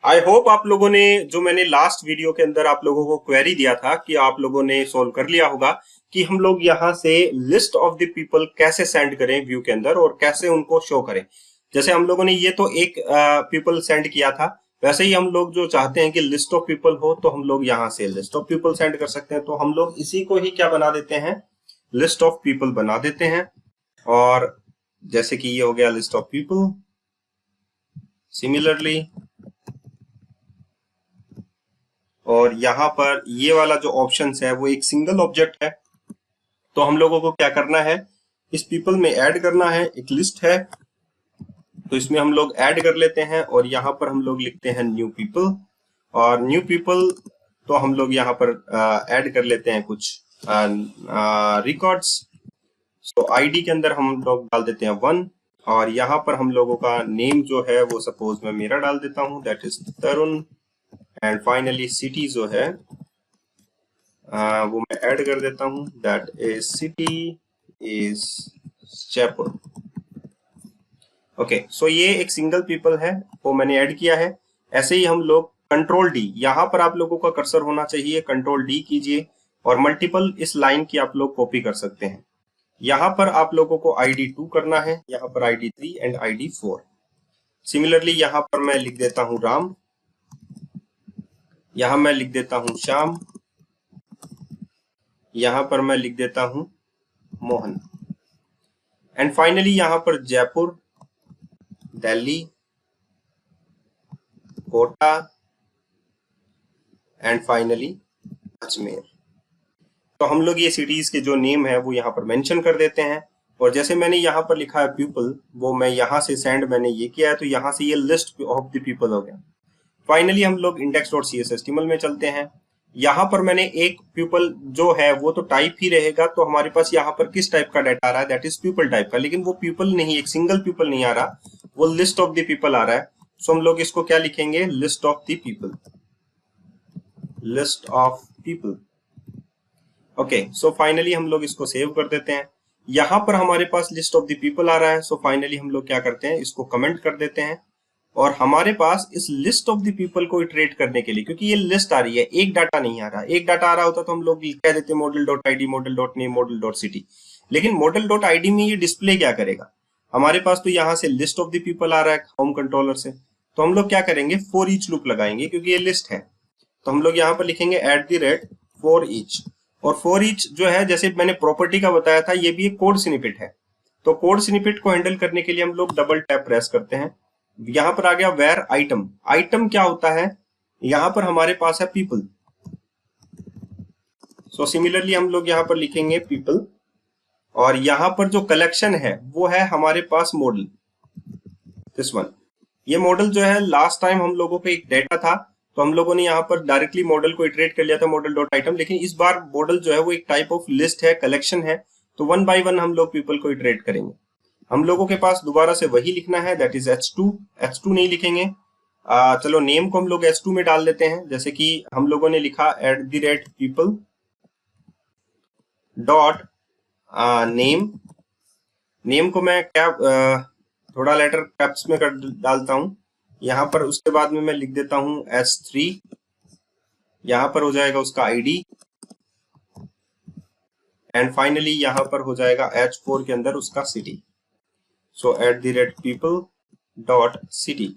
I hope आप लोगों ने जो मैंने लास्ट वीडियो के अंदर आप लोगों को क्वेरी दिया था कि आप लोगों ने सोल्व कर लिया होगा कि हम लोग यहाँ से लिस्ट ऑफ द पीपल कैसे सेंड करें व्यू के अंदर और कैसे उनको शो करें। जैसे हम लोगों ने ये तो एक पीपल सेंड किया था, वैसे ही हम लोग जो चाहते हैं कि लिस्ट ऑफ पीपल हो तो हम लोग यहाँ से लिस्ट ऑफ पीपल सेंड कर सकते हैं। तो हम लोग इसी को ही क्या बना देते हैं, लिस्ट ऑफ पीपल बना देते हैं। और जैसे कि ये हो गया लिस्ट ऑफ पीपल। सिमिलरली और यहाँ पर ये वाला जो ऑप्शन है वो एक सिंगल ऑब्जेक्ट है, तो हम लोगों को क्या करना है, इस पीपल में ऐड करना है। एक लिस्ट है तो इसमें हम लोग ऐड कर लेते हैं और यहाँ पर हम लोग लिखते हैं न्यू पीपल। और न्यू पीपल तो हम लोग यहाँ पर ऐड कर लेते हैं कुछ रिकॉर्ड्स। तो आईडी के अंदर हम लोग डाल देते हैं 1 और यहाँ पर हम लोगों का नेम जो है वो सपोज मैं मेरा डाल देता हूँ, that is Tarun. And finally city जो है वो मैं ऐड कर देता हूँ, that is city is Jaipur. Okay, so ये एक सिंगल पीपल है वो मैंने ऐड किया है। ऐसे ही हम लोग कंट्रोल डी, यहाँ पर आप लोगों का कर्सर होना चाहिए, कंट्रोल डी कीजिए और मल्टीपल इस लाइन की आप लोग कॉपी कर सकते हैं। यहाँ पर आप लोगों को ID2 करना है, यहाँ पर ID3 एंड ID4। सिमिलरली यहाँ पर मैं लिख देता हूँ राम, यहाँ मैं लिख देता हूँ श्याम, यहाँ पर मैं लिख देता हूँ मोहन। एंड फाइनली यहाँ पर जयपुर, दिल्ली, कोटा एंड फाइनली अजमेर। तो हम लोग ये सिटीज के जो नेम है वो यहाँ पर मेंशन कर देते हैं। और जैसे मैंने यहाँ पर लिखा है पीपल, वो मैं यहाँ से सेंड मैंने ये किया है, तो यहाँ से ये लिस्ट ऑफ द पीपल हो गया। फाइनली हम लोग index.cshtml में चलते हैं। यहाँ पर मैंने एक पीपल जो है वो तो टाइप ही रहेगा, तो हमारे पास यहाँ पर किस टाइप का डाटा आ रहा है, दैट इज पीपल टाइप का, लेकिन वो पीपल नहीं, एक सिंगल पीपल नहीं आ रहा, वो लिस्ट ऑफ द पीपल आ रहा है। सो हम लोग इसको क्या लिखेंगे, list of the people, list of people. Okay, so finally हम लोग इसको सेव कर देते हैं। यहाँ पर हमारे पास लिस्ट ऑफ द पीपल आ रहा है। सो फाइनली हम लोग क्या करते हैं, इसको कमेंट कर देते हैं। और हमारे पास इस लिस्ट ऑफ द पीपल को इटरेट करने के लिए, क्योंकि ये लिस्ट आ रही है, एक डाटा नहीं आ रहा, एक डाटा आ रहा होता तो हम लोग कह देते model.id, model.name, model.city, लेकिन model.id में ये डिस्प्ले क्या करेगा, हमारे पास तो यहाँ से लिस्ट ऑफ द पीपल आ रहा है होम कंट्रोलर से। तो हम लोग क्या करेंगे, फॉर ईच लूप लगाएंगे, क्योंकि ये लिस्ट है। तो हम लोग यहाँ पर लिखेंगे @for each। और फॉर ईच जो है, जैसे मैंने प्रॉपर्टी का बताया था, ये भी एक कोड स्निपेट है। तो कोड स्निपेट को हैंडल करने के लिए हम लोग डबल टैप प्रेस करते हैं। यहाँ पर आ गया वेर आइटम। आइटम क्या होता है, यहाँ पर हमारे पास है पीपल। सो सिमिलरली हम लोग यहाँ पर लिखेंगे पीपल और यहाँ पर जो कलेक्शन है वो है हमारे पास मॉडल, दिस वन। ये मॉडल जो है लास्ट टाइम हम लोगों पे एक डेटा था, तो हम लोगों ने यहाँ पर डायरेक्टली मॉडल को इटरेट कर लिया था model.item, लेकिन इस बार मॉडल जो है वो एक टाइप ऑफ लिस्ट है, कलेक्शन है। तो 1 by 1 हम लोग पीपल को इटरेट करेंगे। हम लोगों के पास दोबारा से वही लिखना है, दैट इज H2 नहीं लिखेंगे। चलो नेम को हम लोग H2 में डाल देते हैं, जैसे कि हम लोगों ने लिखा @people डॉट नेम। नेम को मैं क्या थोड़ा लेटर कैप्स में कर डालता हूं यहाँ पर। उसके बाद में मैं लिख देता हूं S3, यहाँ पर हो जाएगा उसका ID एंड फाइनली यहाँ पर हो जाएगा H4 के अंदर उसका सिटी। सो @people.city।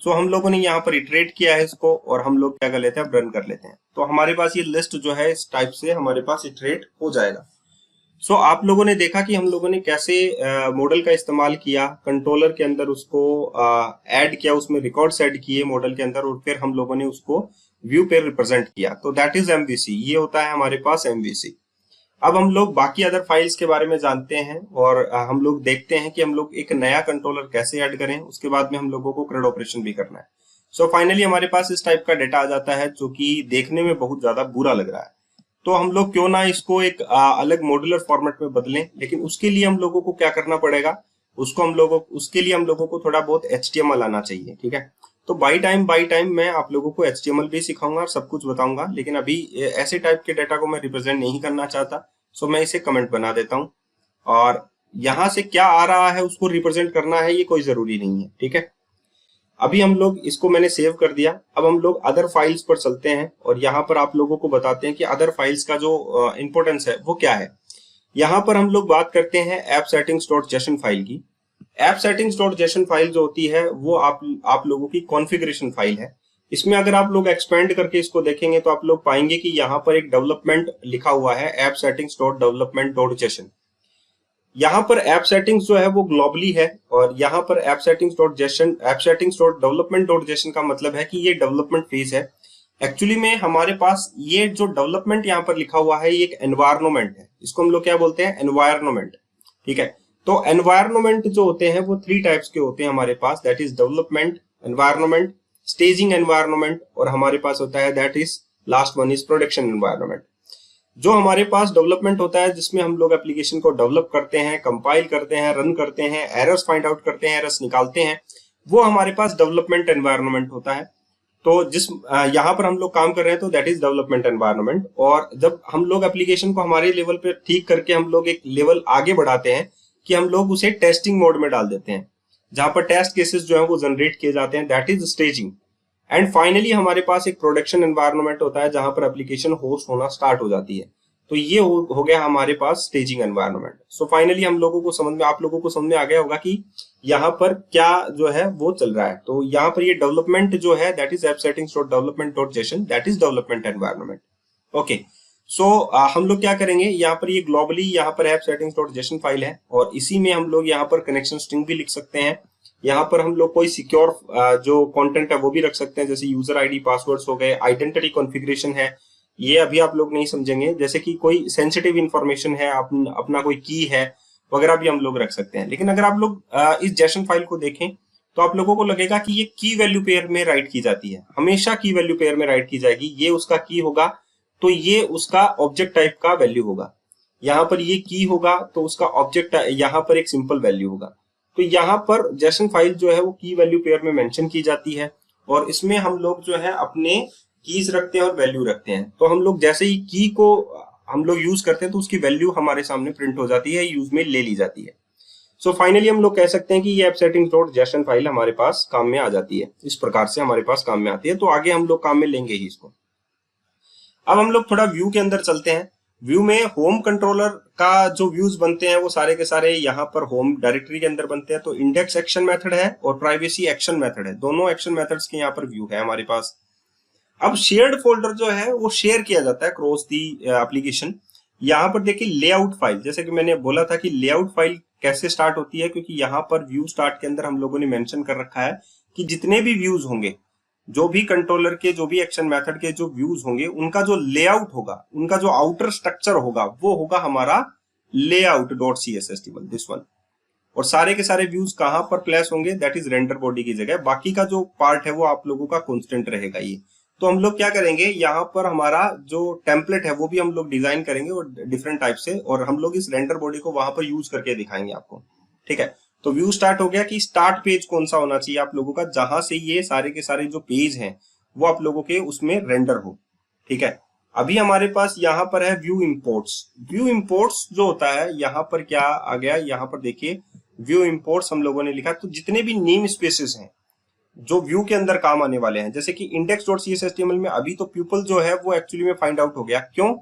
सो हम लोगों ने यहाँ पर इटरेट किया है इसको और हम लोग क्या कर लेते हैं, रन कर लेते हैं। तो हमारे पास ये लिस्ट जो है इस टाइप से हमारे पास इटरेट हो जाएगा। सो आप लोगों ने देखा कि हम लोगों ने कैसे मॉडल का इस्तेमाल किया, कंट्रोलर के अंदर उसको ऐड किया, उसमें रिकॉर्ड्स ऐड किए मॉडल के अंदर और फिर हम लोगों ने उसको व्यू पे रिप्रेजेंट किया। तो दैट इज MVC, ये होता है हमारे पास MVC। अब हम लोग बाकी अदर फाइल्स के बारे में जानते हैं और हम लोग देखते हैं कि हम लोग एक नया कंट्रोलर कैसे ऐड करें। उसके बाद में हम लोगों को CRUD ऑपरेशन भी करना है। सो फाइनली हमारे पास इस टाइप का डेटा आ जाता है जो कि देखने में बहुत ज्यादा बुरा लग रहा है। तो हम लोग क्यों ना इसको एक अलग मॉड्यूलर फॉर्मेट में बदलें, लेकिन उसके लिए हम लोगों को क्या करना पड़ेगा, उसके लिए हम लोगों को थोड़ा बहुत HTML आना चाहिए, ठीक है। तो बाई टाइम मैं आप लोगों को HTML भी सिखाऊंगा और सब कुछ बताऊंगा, लेकिन अभी ऐसे टाइप के डाटा को मैं रिप्रेजेंट नहीं करना चाहता। सो मैं इसे कमेंट बना देता हूं और यहां से क्या आ रहा है उसको रिप्रेजेंट करना है, ये कोई जरूरी नहीं है, ठीक है। अभी हम लोग इसको मैंने सेव कर दिया। अब हम लोग अदर फाइल्स पर चलते हैं और यहाँ पर आप लोगों को बताते हैं कि अदर फाइल्स का जो इंपॉर्टेंस है वो क्या है। यहाँ पर हम लोग बात करते हैं app settings dot JSON file की। App settings dot JSON file जो होती है वो आप लोगों की कॉन्फ़िगरेशन फाइल है। इसमें अगर आप लोग एक्सपेंड करके इसको देखेंगे तो आप लोग पाएंगे कि यहाँ पर एक डेवलपमेंट लिखा हुआ है, app settings dot development dot Jason. यहाँ पर ऐप सेटिंग्स जो है वो ग्लोबली है और यहाँ पर app settings dot Jason, app settings dot development dot Jason का मतलब है कि ये डेवलपमेंट फेज है। एक्चुअली में हमारे पास ये जो डेवलपमेंट यहाँ पर लिखा हुआ है ये एक एनवायरनमेंट है। इसको हम लोग क्या बोलते हैं, एनवायरनमेंट। ठीक है, तो एनवायरनमेंट जो होते हैं वो 3 टाइप्स के होते हैं हमारे पास, that is development environment, staging environment, और हमारे पास होता है that is last one is production environment. जो हमारे पास डेवलपमेंट होता है जिसमें हम लोग एप्लीकेशन को डेवलप करते हैं, कंपाइल करते हैं, रन करते हैं, एरर्स फाइंड आउट करते हैं, एरर्स निकालते हैं, वो हमारे पास डेवलपमेंट एनवायरनमेंट होता है। तो जिस यहाँ पर हम लोग काम कर रहे हैं तो दैट इज डेवलपमेंट एनवायरनमेंट। और जब हम लोग एप्लीकेशन को हमारे लेवल पे ठीक करके हम लोग एक लेवल आगे बढ़ाते हैं कि हम लोग उसे टेस्टिंग मोड में डाल देते हैं, जहां पर टेस्ट केसेस जो है वो जनरेट किए जाते हैं, that is staging. And finally हमारे पास एक प्रोडक्शन एनवायरनमेंट होता है जहां पर एप्लीकेशन होस्ट होना स्टार्ट हो जाती है। तो ये हो गया हमारे पास स्टेजिंग एनवायरनमेंट। सो फाइनली हम लोगों को समझ में, आप लोगों को समझ में आ गया होगा कि यहाँ पर क्या जो है वो चल रहा है। तो यहाँ पर ये डेवलपमेंट जो है that is app settings dot development dot JSON, that is development environment. Okay, so हम लोग क्या करेंगे, यहाँ पर ये ग्लोबली यहाँ पर app settings dot JSON file है और इसी में हम लोग यहाँ पर कनेक्शन स्ट्रिंग भी लिख सकते हैं। यहाँ पर हम लोग कोई सिक्योर जो कंटेंट है वो भी रख सकते हैं, जैसे यूजर आईडी, पासवर्ड्स हो गए, आइडेंटिटी कॉन्फ़िगरेशन है, ये अभी आप लोग नहीं समझेंगे, जैसे कि कोई सेंसिटिव इंफॉर्मेशन है, अपना कोई की है वगैरह भी हम लोग रख सकते हैं। लेकिन अगर आप लोग इस जेसन फाइल को देखें तो आप लोगों को लगेगा कि ये की वैल्यू पेयर में राइट की जाती है, हमेशा की वैल्यू पेयर में राइट की जाएगी। ये उसका की होगा तो ये उसका ऑब्जेक्ट टाइप का वैल्यू होगा, यहाँ पर ये की होगा तो उसका ऑब्जेक्ट यहाँ पर एक सिंपल वैल्यू होगा। तो यहाँ पर जेसन फाइल जो है वो की वैल्यू पेयर में मेंशन की जाती है और इसमें हम लोग जो है अपने कीज रखते हैं और वैल्यू रखते हैं। तो हम लोग जैसे ही की को हम लोग यूज करते हैं तो उसकी वैल्यू हमारे सामने प्रिंट हो जाती है, यूज में ले ली जाती है। सो फाइनली हम लोग कह सकते हैं कि ये app settings dot JSON file हमारे पास काम में आ जाती है, इस प्रकार से हमारे पास काम में आती है। तो आगे हम लोग काम में लेंगे ही इसको। अब हम लोग थोड़ा व्यू के अंदर चलते हैं। व्यू में होम कंट्रोलर का जो व्यूज बनते हैं वो सारे के सारे यहाँ पर होम डायरेक्टरी के अंदर बनते हैं। तो इंडेक्स एक्शन मेथड है और प्राइवेसी एक्शन मेथड है, दोनों एक्शन मेथड्स के यहाँ पर व्यू है हमारे पास। अब शेयर्ड फोल्डर जो है वो शेयर किया जाता है क्रॉस दी एप्लीकेशन। यहाँ पर देखिए लेआउट फाइल, जैसे कि मैंने बोला था कि लेआउट फाइल कैसे स्टार्ट होती है, क्योंकि यहाँ पर व्यू स्टार्ट के अंदर हम लोगों ने मेंशन कर रखा है कि जितने भी व्यूज होंगे, जो भी कंट्रोलर के, जो भी एक्शन मेथड के जो व्यूज होंगे, उनका जो लेआउट होगा, उनका जो आउटर स्ट्रक्चर होगा वो होगा हमारा layout dot CSS this one. और सारे के सारे व्यूज कहां पर प्लेस होंगे, दैट इज रेंडर बॉडी की जगह। बाकी का जो पार्ट है वो आप लोगों का कॉन्स्टेंट रहेगा ये। तो हम लोग क्या करेंगे, यहाँ पर हमारा जो टेम्पलेट है वो भी हम लोग डिजाइन करेंगे और डिफरेंट टाइप से, और हम लोग इस रेंडर बॉडी को वहां पर यूज करके दिखाएंगे आपको। ठीक है, तो व्यू स्टार्ट हो गया कि स्टार्ट पेज कौन सा होना चाहिए आप लोगों का, जहां से ये सारे के सारे जो पेज हैं वो आप लोगों के उसमें रेंडर हो। ठीक है, अभी हमारे पास यहाँ पर है व्यू इंपोर्ट्स। व्यू इंपोर्ट्स जो होता है यहाँ पर क्या आ गया, यहाँ पर देखिए व्यू इंपोर्ट्स हम लोगों ने लिखा। तो जितने भी नेम स्पेसेस हैं जो व्यू के अंदर काम आने वाले हैं, जैसे कि इंडेक्स डॉट CSS में अभी तो पीपल जो है वो एक्चुअली में फाइंड आउट हो गया। क्यों?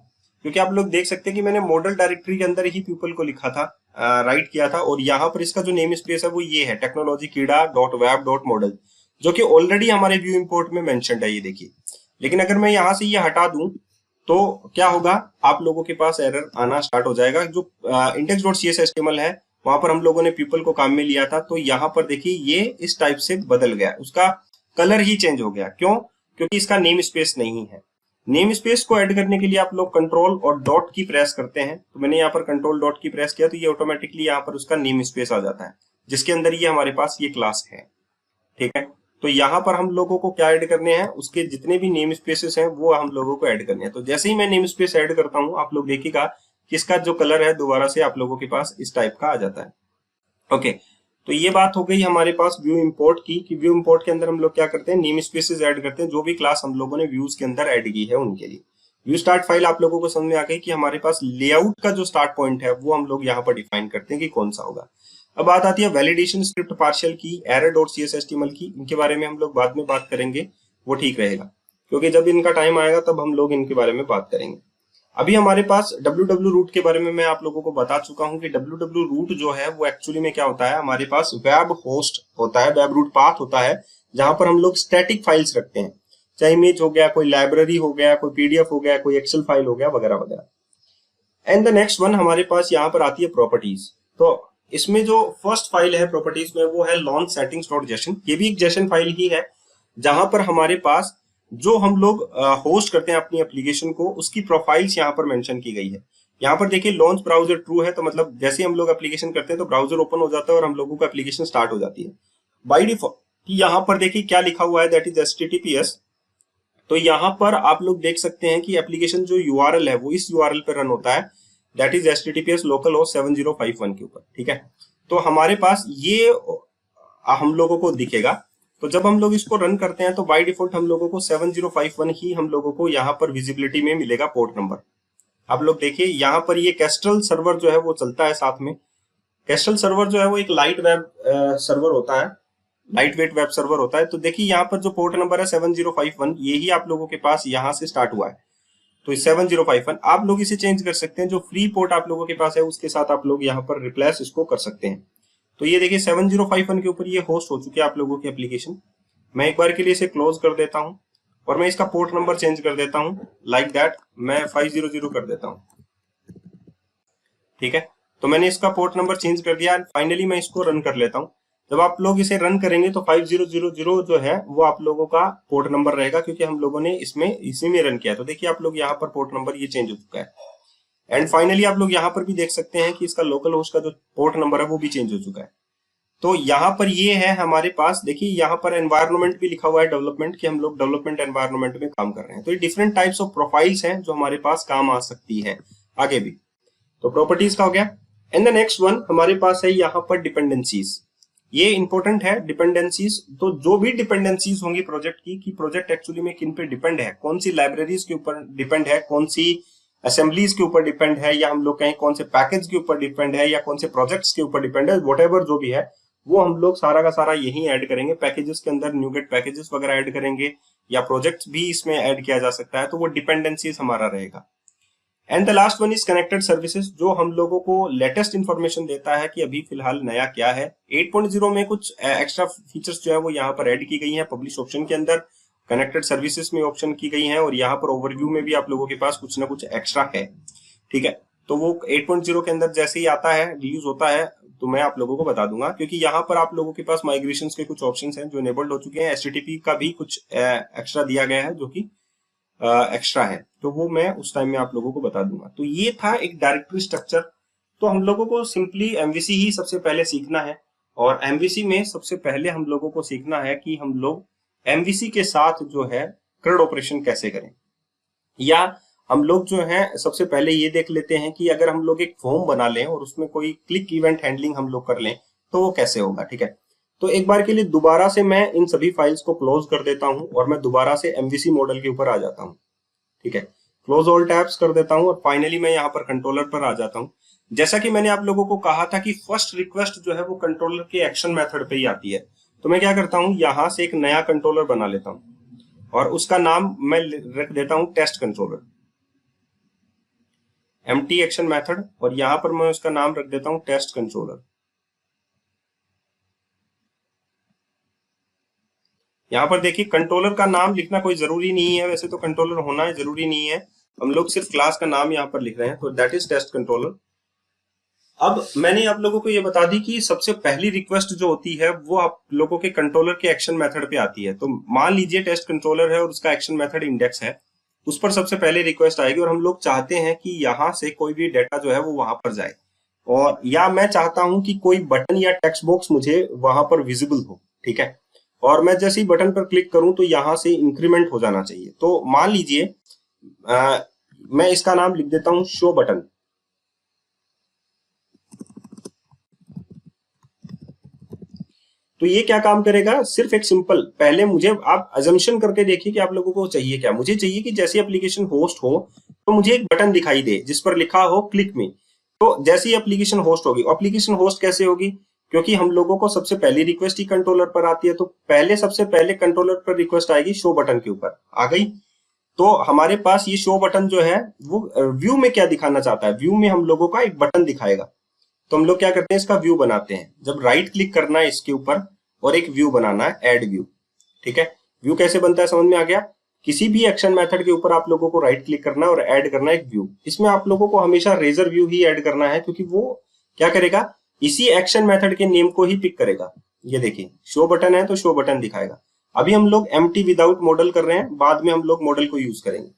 क्योंकि आप लोग देख सकते हैं कि मैंने मॉडल डायरेक्टरी के अंदर ही पीपल को लिखा था, राइट किया था, और यहाँ पर इसका जो नेम स्पेस है वो ये है टेक्नोलॉजी कीड़ा डॉट वेब डॉट मॉडल, जो कि ऑलरेडी हमारे व्यू इंपोर्ट में मेंशन्ड है, ये देखिए। लेकिन अगर मैं यहाँ से ये हटा दूं तो क्या होगा, आप लोगों के पास एरर आना स्टार्ट हो जाएगा। जो इंडेक्स डॉट CSS है वहां पर हम लोगों ने पीपल को काम में लिया था, तो यहाँ पर देखिए ये इस टाइप से बदल गया, उसका कलर ही चेंज हो गया। क्यों? क्योंकि इसका नेम स्पेस नहीं है। नेम स्पेस को ऐड करने के लिए आप लोग कंट्रोल और डॉट की प्रेस करते हैं। तो मैंने यहाँ पर कंट्रोल डॉट की प्रेस किया तो ये ऑटोमेटिकली यहाँ पर उसका नेम स्पेस आ जाता है, जिसके अंदर ये हमारे पास ये क्लास है। ठीक है, तो यहाँ पर हम लोगों को क्या ऐड करने हैं, उसके जितने भी नेम स्पेसेस हैं वो हम लोगों को ऐड करने हैं। तो जैसे ही मैं नेम स्पेस ऐड करता हूँ आप लोग देखिएगा कि इसका जो कलर है दोबारा से आप लोगों के पास इस टाइप का आ जाता है। ओके, तो ये बात हो गई हमारे पास व्यू इंपोर्ट की, कि व्यू इंपोर्ट के अंदर हम लोग क्या करते हैं, नेम स्पेसेस ऐड करते हैं, जो भी क्लास हम लोगों ने व्यूज के अंदर ऐड की है उनके लिए। व्यू स्टार्ट फाइल आप लोगों को समझ में आ गई कि हमारे पास लेआउट का जो स्टार्ट पॉइंट है वो हम लोग यहाँ पर डिफाइन करते हैं कि कौन सा होगा। अब बात आती है वैलिडेशन स्क्रिप्ट पार्शियल की, एरर डॉट CSS HTML की, इनके बारे में हम लोग बाद में बात करेंगे, वो ठीक रहेगा क्योंकि जब इनका टाइम आएगा तब हम लोग इनके बारे में बात करेंगे। अभी हमारे पास www रूट के बारे में मैं आप लोगों को बता चुका हूं कि www रूट जो है वो एक्चुअली में क्या होता है, हमारे पास वेब होस्ट होता है, वेब रूट पाथ होता है, जहां पर हम लोग स्टैटिक फाइल्स रखते हैं, चाहे इमेज हो गया, कोई लाइब्रेरी हो गया, कोई PDF हो गया, कोई एक्सेल फाइल हो गया, वगैरह वगैरह। एंड द नेक्स्ट वन हमारे पास यहाँ पर आती है प्रॉपर्टीज। तो इसमें जो फर्स्ट फाइल है प्रॉपर्टीज में वो है लॉन्च सेटिंग्स डॉट जेसन। ये भी एक जेसन फाइल ही है जहां पर हमारे पास जो हम लोग होस्ट करते हैं अपनी एप्लीकेशन को, उसकी प्रोफाइल्स यहाँ पर मेंशन की गई है। यहाँ पर देखिए लॉन्च ब्राउजर ट्रू है, तो मतलब जैसे हम लोग एप्लीकेशन करते हैं तो ब्राउजर ओपन हो जाता है और हम लोगों को एप्लीकेशन स्टार्ट हो जाती है बाई डिफॉल्ट। यहाँ पर देखिए क्या लिखा हुआ है, दैट इज HTTPS। तो यहाँ पर आप लोग देख सकते हैं कि एप्लीकेशन जो URL है वो इस URL पे रन होता है, that is HTTPS local host 7051 के ऊपर, ठीक है। तो हमारे पास ये हम लोगों को दिखेगा। तो जब हम लोग इसको रन करते हैं तो बाय डिफॉल्ट हम लोगों को 7051 ही हम लोगों को यहाँ पर विजिबिलिटी में मिलेगा पोर्ट नंबर। आप लोग देखिए यहाँ पर ये कैस्ट्रल सर्वर जो है वो चलता है साथ में। कैस्ट्रल सर्वर जो है वो एक लाइट वेब सर्वर होता है, लाइट वेट वेब सर्वर होता है। तो देखिए यहाँ पर जो पोर्ट नंबर है 7051, यही आप लोगों के पास यहाँ से स्टार्ट हुआ है। तो 7051 आप लोग इसे चेंज कर सकते हैं, जो फ्री पोर्ट आप लोगों के पास है उसके साथ आप लोग यहाँ पर रिप्लेस इसको कर सकते हैं। तो ये देखिए 7051 के ऊपर ये होस्ट हो चुकी है आप लोगों की एप्लीकेशन। मैं एक बार के लिए इसे क्लोज कर देता हूँ और मैं इसका पोर्ट नंबर चेंज कर देता हूँ, लाइक दैट मैं 500 कर देता हूँ, ठीक है। तो मैंने इसका पोर्ट नंबर चेंज कर दिया। फाइनली मैं इसको रन कर लेता हूँ। जब आप लोग इसे रन करेंगे तो 5000 जो है वो आप लोगों का पोर्ट नंबर रहेगा, क्योंकि हम लोगों ने इसी में रन किया। तो देखिए आप लोग यहाँ पर पोर्ट नंबर ये चेंज हो चुका है। एंड फाइनली आप लोग यहाँ पर भी देख सकते हैं कि इसका लोकल होस्ट का जो पोर्ट नंबर है वो भी चेंज हो चुका है। तो यहाँ पर ये है हमारे पास, देखिए यहाँ पर एनवायरनमेंट भी लिखा हुआ है डेवलपमेंट, कि हम लोग डेवलपमेंट एनवायरनमेंट में काम कर रहे हैं। तो ये डिफरेंट टाइप्स ऑफ प्रोफाइल्स हैं जो हमारे पास काम आ सकती है आगे भी। तो प्रॉपर्टीज का हो गया। एंड द नेक्स्ट वन हमारे पास है यहाँ पर डिपेंडेंसीज। ये इंपॉर्टेंट है डिपेंडेंसीज। तो जो भी डिपेंडेंसीज होंगी प्रोजेक्ट की, कि प्रोजेक्ट एक्चुअली में किन पे डिपेंड है, कौन सी लाइब्रेरीज के ऊपर डिपेंड है, कौन सी असेंबलीज के ऊपर डिपेंड है, या हम लोग कहें कौन से पैकेज के ऊपर डिपेंड है, या कौन से प्रोजेक्ट्स के ऊपर डिपेंड है, व्हाटएवर जो भी है वो हम लोग सारा का सारा यही ऐड करेंगे। पैकेजेस के अंदर न्यूगेट पैकेजेस वगैरह ऐड करेंगे, या प्रोजेक्ट्स भी इसमें ऐड किया जा सकता है। तो वो डिपेंडेंसीज हमारा रहेगा। And the last one is connected services, जो हम लोगों को लेटेस्ट इंफॉर्मेशन देता है कि अभी फिलहाल नया क्या है। 8.0 में कुछ एक्स्ट्रा फीचर्स जो है वो यहाँ पर ऐड की गई है पब्लिश ऑप्शन के अंदर, कनेक्टेड सर्विसेज में ऑप्शन की गई है, और यहाँ पर ओवरव्यू में भी आप लोगों के पास कुछ ना कुछ एक्स्ट्रा है, ठीक है। तो वो 8.0 के अंदर जैसे ही आता है, रिलीज होता है, तो मैं आप लोगों को बता दूंगा, क्योंकि यहाँ पर आप लोगों के पास माइग्रेशन के कुछ ऑप्शंस हैं जो इनेबल्ड हो चुके हैं। HTTP का भी कुछ एक्स्ट्रा दिया गया है जो कि एक्स्ट्रा है, तो वो मैं उस टाइम में आप लोगों को बता दूंगा। तो ये था एक डायरेक्टरी स्ट्रक्चर। तो हम लोगों को सिंपली MVC ही सबसे पहले सीखना है, और MVC में सबसे पहले हम लोगों को सीखना है कि हम लोग MVC के साथ जो है CRUD ऑपरेशन कैसे करें। या हम लोग जो है सबसे पहले ये देख लेते हैं कि अगर हम लोग एक फॉर्म बना लें और उसमें कोई क्लिक इवेंट हैंडलिंग हम लोग कर लें तो वो कैसे होगा, ठीक है। तो एक बार के लिए दोबारा से मैं इन सभी फाइल्स को क्लोज कर देता हूं और मैं दोबारा से MVC मॉडल के ऊपर आ जाता हूं, ठीक है। क्लोज ऑल टैब्स कर देता हूं और फाइनली मैं यहाँ पर कंट्रोलर पर आ जाता हूं। जैसा कि मैंने आप लोगों को कहा था कि फर्स्ट रिक्वेस्ट जो है वो कंट्रोलर के एक्शन मेथड पे ही आती है। तो मैं क्या करता हूं, यहाँ से एक नया कंट्रोलर बना लेता हूं और उसका नाम मैं रख देता हूं test controller, empty action method, और यहां पर मैं उसका नाम रख देता हूं टेस्ट कंट्रोलर। यहाँ पर देखिए कंट्रोलर का नाम लिखना कोई जरूरी नहीं है, वैसे तो कंट्रोलर होना है जरूरी नहीं है, हम लोग सिर्फ क्लास का नाम यहाँ पर लिख रहे हैं, तो दैट इज टेस्ट कंट्रोलर। अब मैंने आप लोगों को ये बता दी कि सबसे पहली रिक्वेस्ट जो होती है वो आप लोगों के कंट्रोलर के एक्शन मेथड पे आती है। तो मान लीजिए टेस्ट कंट्रोलर है और उसका एक्शन मेथड इंडेक्स है, उस पर सबसे पहले रिक्वेस्ट आएगी और हम लोग चाहते हैं कि यहाँ से कोई भी डेटा जो है वो वहां पर जाए, और या मैं चाहता हूं कि कोई बटन या टेक्स्ट बॉक्स मुझे वहां पर विजिबल हो, ठीक है। और मैं जैसे ही बटन पर क्लिक करूं तो यहां से इंक्रीमेंट हो जाना चाहिए। तो मान लीजिए मैं इसका नाम लिख देता हूं शो बटन। तो ये क्या काम करेगा, सिर्फ एक सिंपल, पहले मुझे आप अजम्पशन करके देखिए कि आप लोगों को चाहिए क्या। मुझे चाहिए कि जैसे एप्लीकेशन होस्ट हो तो मुझे एक बटन दिखाई दे जिस पर लिखा हो क्लिक मी। तो जैसे ही एप्लीकेशन होस्ट होगी, एप्लीकेशन होस्ट कैसे होगी, क्योंकि हम लोगों को सबसे पहली रिक्वेस्ट ही कंट्रोलर पर आती है, तो पहले सबसे पहले कंट्रोलर पर रिक्वेस्ट आएगी शो बटन के ऊपर, आ गई। तो हमारे पास ये शो बटन जो है वो व्यू में क्या दिखाना चाहता है, व्यू में हम लोगों का एक बटन दिखाएगा। तो हम लोग क्या करते हैं, इसका व्यू बनाते हैं। जब राइट क्लिक करना है इसके ऊपर और एक व्यू बनाना है, ऐड व्यू। ठीक है, व्यू कैसे बनता है समझ में आ गया। किसी भी एक्शन मेथड के ऊपर आप लोगों को राइट क्लिक करना है और ऐड करना है एक व्यू। इसमें आप लोगों को हमेशा रेजर व्यू ही ऐड करना है, क्योंकि वो क्या करेगा, इसी एक्शन मेथड के नेम को ही पिक करेगा। ये देखिए शो बटन है तो शो बटन दिखाएगा। अभी हम लोग एम्प्टी विदाउट मॉडल कर रहे हैं, बाद में हम लोग मॉडल को यूज करेंगे।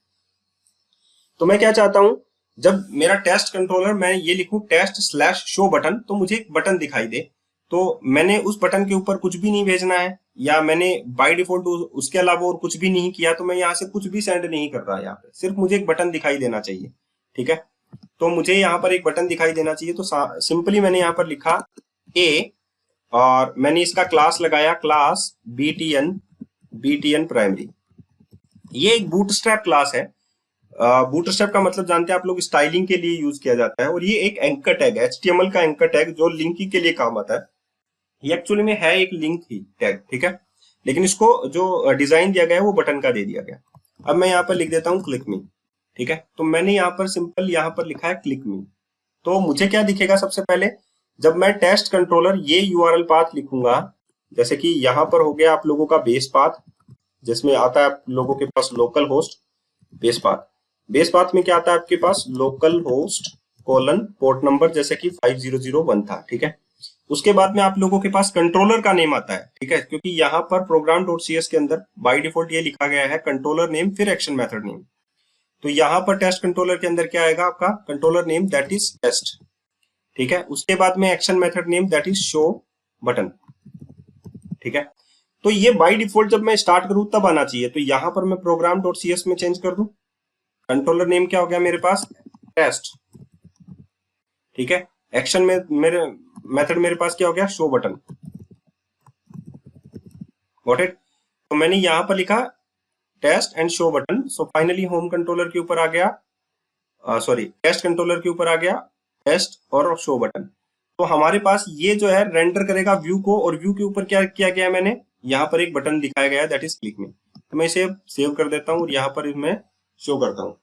तो मैं क्या चाहता हूं, जब मेरा टेस्ट कंट्रोलर मैं ये लिखूं टेस्ट स्लैश शो बटन, तो मुझे एक बटन दिखाई दे। तो मैंने उस बटन के ऊपर कुछ भी नहीं भेजना है, या मैंने बाय डिफॉल्ट उसके अलावा और कुछ भी नहीं किया, तो मैं यहाँ से कुछ भी सेंड नहीं कर रहा। यहाँ पे सिर्फ मुझे एक बटन दिखाई देना चाहिए। ठीक है, तो मुझे यहाँ पर एक बटन दिखाई देना चाहिए। तो सिंपली मैंने यहाँ पर लिखा ए, और मैंने इसका क्लास लगाया क्लास बीटीएन प्राइमरी। ये एक बूटस्ट्रैप क्लास है। बूटस्ट्रैप का मतलब जानते हैं आप लोग, स्टाइलिंग के लिए यूज किया जाता है। और ये एक एंकर टैग है, HTML का एंकर टैग, जो लिंकिंग के लिए काम आता है। ये एक्चुअली में है एक लिंक ही टैग, ठीक है, लेकिन इसको जो डिजाइन दिया गया है वो बटन का दे दिया गया। अब मैं यहाँ पर लिख देता हूँ क्लिक मी। ठीक है, तो मैंने यहाँ पर सिंपल यहाँ पर लिखा है क्लिक मी। तो मुझे क्या दिखेगा, सबसे पहले जब मैं टेस्ट कंट्रोलर ये URL पाथ लिखूंगा, जैसे कि यहाँ पर हो गया आप लोगों का बेस पाथ, जिसमें आता है आप लोगों के पास local host base path. Base path में क्या आता है आपके पास, local host colon port number, जैसे कि 5001 था। ठीक है, उसके बाद में आप लोगों के पास कंट्रोलर का नेम आता है। ठीक है, क्योंकि यहाँ पर program.cs के अंदर बाय डिफॉल्ट ये लिखा गया है कंट्रोलर नेम फिर एक्शन मेथड नेम। तो यहाँ पर टेस्ट कंट्रोलर के अंदर क्या आएगा, आपका controller name that is test. ठीक है, उसके बाद में action method name that is show button. ठीक है, तो ये बाय डिफॉल्ट जब मैं स्टार्ट करूं तब आना चाहिए। तो यहाँ पर मैं program.cs में चेंज कर दूं, कंट्रोलर नेम क्या हो गया मेरे पास, टेस्ट। ठीक है, एक्शन में मेरे मेथड मेरे पास क्या हो गया, शो बटन। Got it. तो मैंने यहां पर लिखा test and show button. So finally home controller के ऊपर आ गया, सॉरी टेस्ट कंट्रोलर के ऊपर आ गया टेस्ट और शो बटन। तो हमारे पास ये जो है रेंडर करेगा व्यू को, और व्यू के ऊपर क्या किया गया, मैंने यहाँ पर एक बटन दिखाया गया दैट इज क्लिक मी। तो मैं इसे सेव कर देता हूँ और यहाँ पर मैं शो करता हूँ।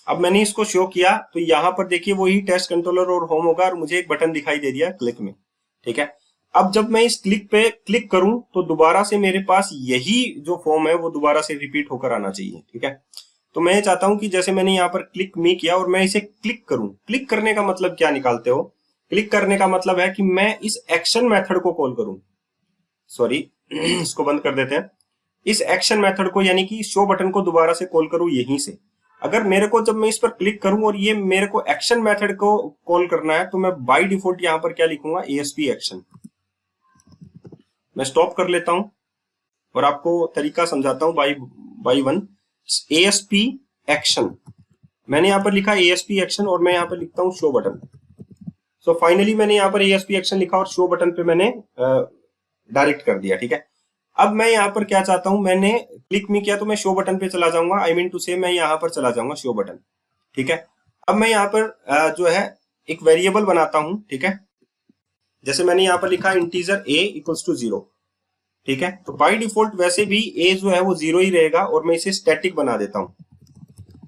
अब मैंने इसको शो किया, तो यहाँ पर देखिए वही टेस्ट कंट्रोलर और होम होगा, और मुझे एक बटन दिखाई दे दिया क्लिक में। ठीक है, अब जब मैं इस क्लिक पे क्लिक करूं तो दोबारा से मेरे पास यही जो फॉर्म है वो दोबारा से रिपीट होकर आना चाहिए। ठीक है, तो मैं चाहता हूं कि जैसे मैंने यहाँ पर क्लिक मी किया और मैं इसे क्लिक करूं। क्लिक करने का मतलब क्या निकालते हो, क्लिक करने का मतलब है कि मैं इस एक्शन मेथड को कॉल करूं। सॉरी इसको बंद कर देते हैं। इस एक्शन मेथड को यानी कि शो बटन को दोबारा से कॉल करूं यहीं से। अगर मेरे को जब मैं इस पर क्लिक करूं और ये मेरे को एक्शन मेथड को कॉल करना है, तो मैं बाय डिफॉल्ट यहां पर क्या लिखूंगा, ASP एक्शन। मैं स्टॉप कर लेता हूं और आपको तरीका समझाता हूं बाय वन। ASP एक्शन मैंने यहां पर लिखा ASP एक्शन, और मैं यहां पर लिखता हूं शो बटन। सो फाइनली मैंने यहां पर ASP एक्शन लिखा और शो बटन पे मैंने डायरेक्ट कर दिया। ठीक है, अब मैं यहाँ पर क्या चाहता हूं, मैंने क्लिक मी किया तो मैं शो बटन पे चला जाऊंगा, आई मीन टू से मैं यहाँ पर चला जाऊंगा शो बटन। ठीक है, अब मैं यहाँ पर जो है एक वेरिएबल बनाता हूं। ठीक है, जैसे मैंने यहाँ पर लिखा इंटीजर a इक्वल्स टू 0। ठीक है, तो बाय डिफॉल्ट वैसे भी a जो है वो 0 ही रहेगा, और मैं इसे स्टैटिक बना देता हूं।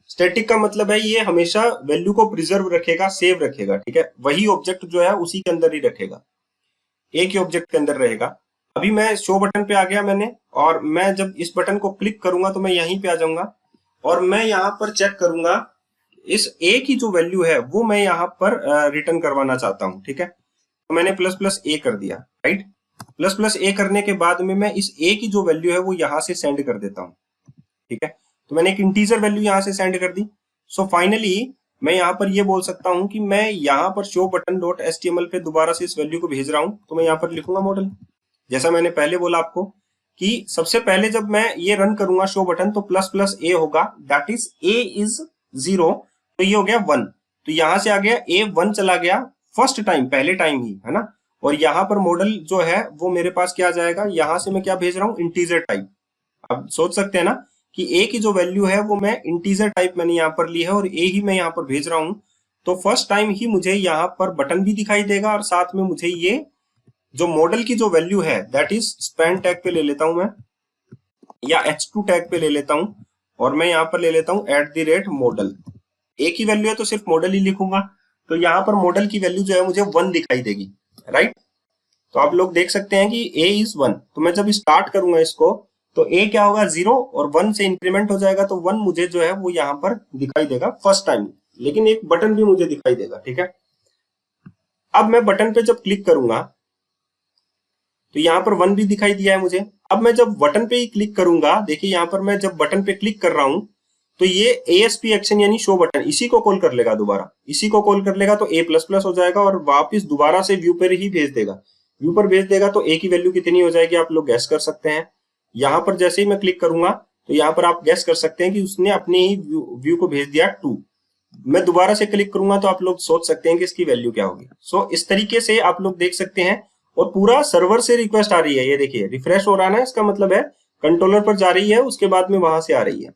स्टैटिक का मतलब है ये हमेशा वैल्यू को प्रिजर्व रखेगा, सेव रखेगा। ठीक है, वही ऑब्जेक्ट जो है उसी के अंदर ही रखेगा, एक ही ऑब्जेक्ट के अंदर रहेगा। अभी मैं शो बटन पे आ गया मैंने, और मैं जब इस बटन को क्लिक करूंगा तो मैं यहीं पे आ जाऊंगा, और मैं यहाँ पर चेक करूंगा इस ए की जो वैल्यू है वो मैं यहाँ पर रिटर्न करवाना चाहता हूँ। ठीक है, तो मैंने ++a कर दिया, राइट। ++a करने के बाद में मैं इस a की जो वैल्यू है वो यहाँ से सेंड कर देता हूँ। ठीक है, तो मैंने एक इंटीजर वैल्यू यहाँ से सेंड कर दी। सो फाइनली मैं यहाँ पर ये बोल सकता हूँ कि मैं यहाँ पर शो बटन डॉट HTML पे दोबारा से इस वैल्यू को भेज रहा हूँ। तो मैं यहाँ पर लिखूंगा मॉडल, जैसा मैंने पहले बोला आपको कि सबसे पहले जब मैं ये रन करूंगा शो बटन तो ++a होगा, दैट इज a इज 0, तो ये हो गया 1। तो यहां से आ गया a 1 चला गया फर्स्ट टाइम, पहले टाइम ही, है ना। और यहाँ पर मॉडल जो है वो मेरे पास क्या आ जाएगा, यहाँ से मैं क्या भेज रहा हूँ, इंटीजर टाइप। अब सोच सकते हैं ना कि ए की जो वैल्यू है वो मैं इंटीजर टाइप मैंने यहाँ पर ली है और ए ही मैं यहाँ पर भेज रहा हूँ। तो फर्स्ट टाइम ही मुझे यहाँ पर बटन भी दिखाई देगा और साथ में मुझे ये जो मॉडल की जो वैल्यू है दैट इज स्पैन टैग पे ले लेता हूं मैं, या h2 टैग पे ले लेता हूं, और मैं यहाँ पर ले लेता हूं @model। ए की वैल्यू है तो सिर्फ मॉडल ही लिखूंगा, तो यहाँ पर मॉडल की वैल्यू जो है मुझे 1 दिखाई देगी, राइट। तो आप लोग देख सकते हैं कि a इज 1, तो मैं जब स्टार्ट करूंगा इसको तो a क्या होगा 0 और 1 से इंक्रीमेंट हो जाएगा, तो 1 मुझे जो है वो यहाँ पर दिखाई देगा फर्स्ट टाइम, लेकिन एक बटन भी मुझे दिखाई देगा, ठीक है। अब मैं बटन पे जब क्लिक करूंगा तो यहाँ पर 1 भी दिखाई दिया है मुझे। अब मैं जब बटन पे ही क्लिक करूंगा, देखिए यहाँ पर मैं जब बटन पे क्लिक कर रहा हूं तो ये ASP एक्शन यानी शो बटन इसी को कॉल कर लेगा, दोबारा इसी को कॉल कर लेगा, तो A++ हो जाएगा और वापस दोबारा से व्यू पर ही भेज देगा। व्यू पर भेज देगा तो A की वैल्यू कितनी हो जाएगी आप लोग गैस कर सकते हैं। यहाँ पर जैसे ही मैं क्लिक करूंगा तो यहाँ पर आप गैस कर सकते हैं कि उसने अपने ही व्यू को भेज दिया 2। मैं दोबारा से क्लिक करूंगा तो आप लोग सोच सकते हैं कि इसकी वैल्यू क्या होगी। सो इस तरीके से आप लोग देख सकते हैं, और पूरा सर्वर से रिक्वेस्ट आ रही है, ये देखिए रिफ्रेश हो रहा है ना, इसका मतलब है कंट्रोलर पर जा रही है, उसके बाद में वहां से आ रही है,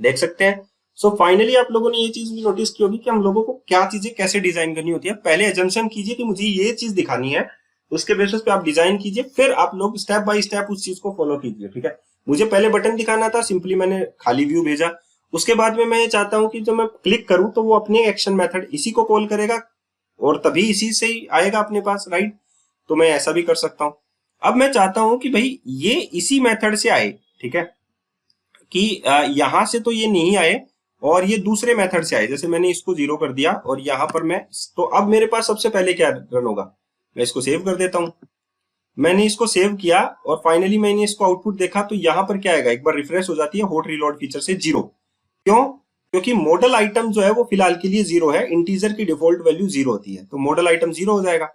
देख सकते हैं। सो फाइनली आप लोगों ने ये चीज भी नोटिस की होगी कि हम लोगों को क्या चीजें कैसे डिजाइन करनी होती है। पहले एजम्पशन कीजिए कि मुझे ये चीज दिखानी है, उसके बेसिस पे आप डिजाइन कीजिए, फिर आप लोग स्टेप बाय स्टेप उस चीज को फॉलो कीजिए, ठीक है। मुझे पहले बटन दिखाना था, सिंपली मैंने खाली व्यू भेजा। उसके बाद में मैं ये चाहता हूं कि जब मैं क्लिक करूं तो वो अपने एक्शन मेथड इसी को कॉल करेगा और तभी इसी से ही आएगा अपने पास, राइट। तो मैं ऐसा भी कर सकता हूं। अब मैं चाहता हूं कि भाई ये इसी मेथड से आए, ठीक है, कि यहां से तो ये नहीं आए और ये दूसरे मेथड से आए। जैसे मैंने इसको 0 कर दिया और यहां पर मैं, तो अब मेरे पास सबसे पहले क्या रन होगा, मैं इसको सेव कर देता हूं। मैंने इसको सेव किया और फाइनली मैंने इसको आउटपुट देखा, तो यहां पर क्या आएगा, एक बार रिफ्रेश हो जाती है हॉट रीलोड फीचर से 0। क्यों? क्योंकि मॉडल आइटम जो है वो फिलहाल के लिए 0 है, इंटीजर की डिफॉल्ट वैल्यू 0 होती है, तो मॉडल आइटम 0 हो जाएगा।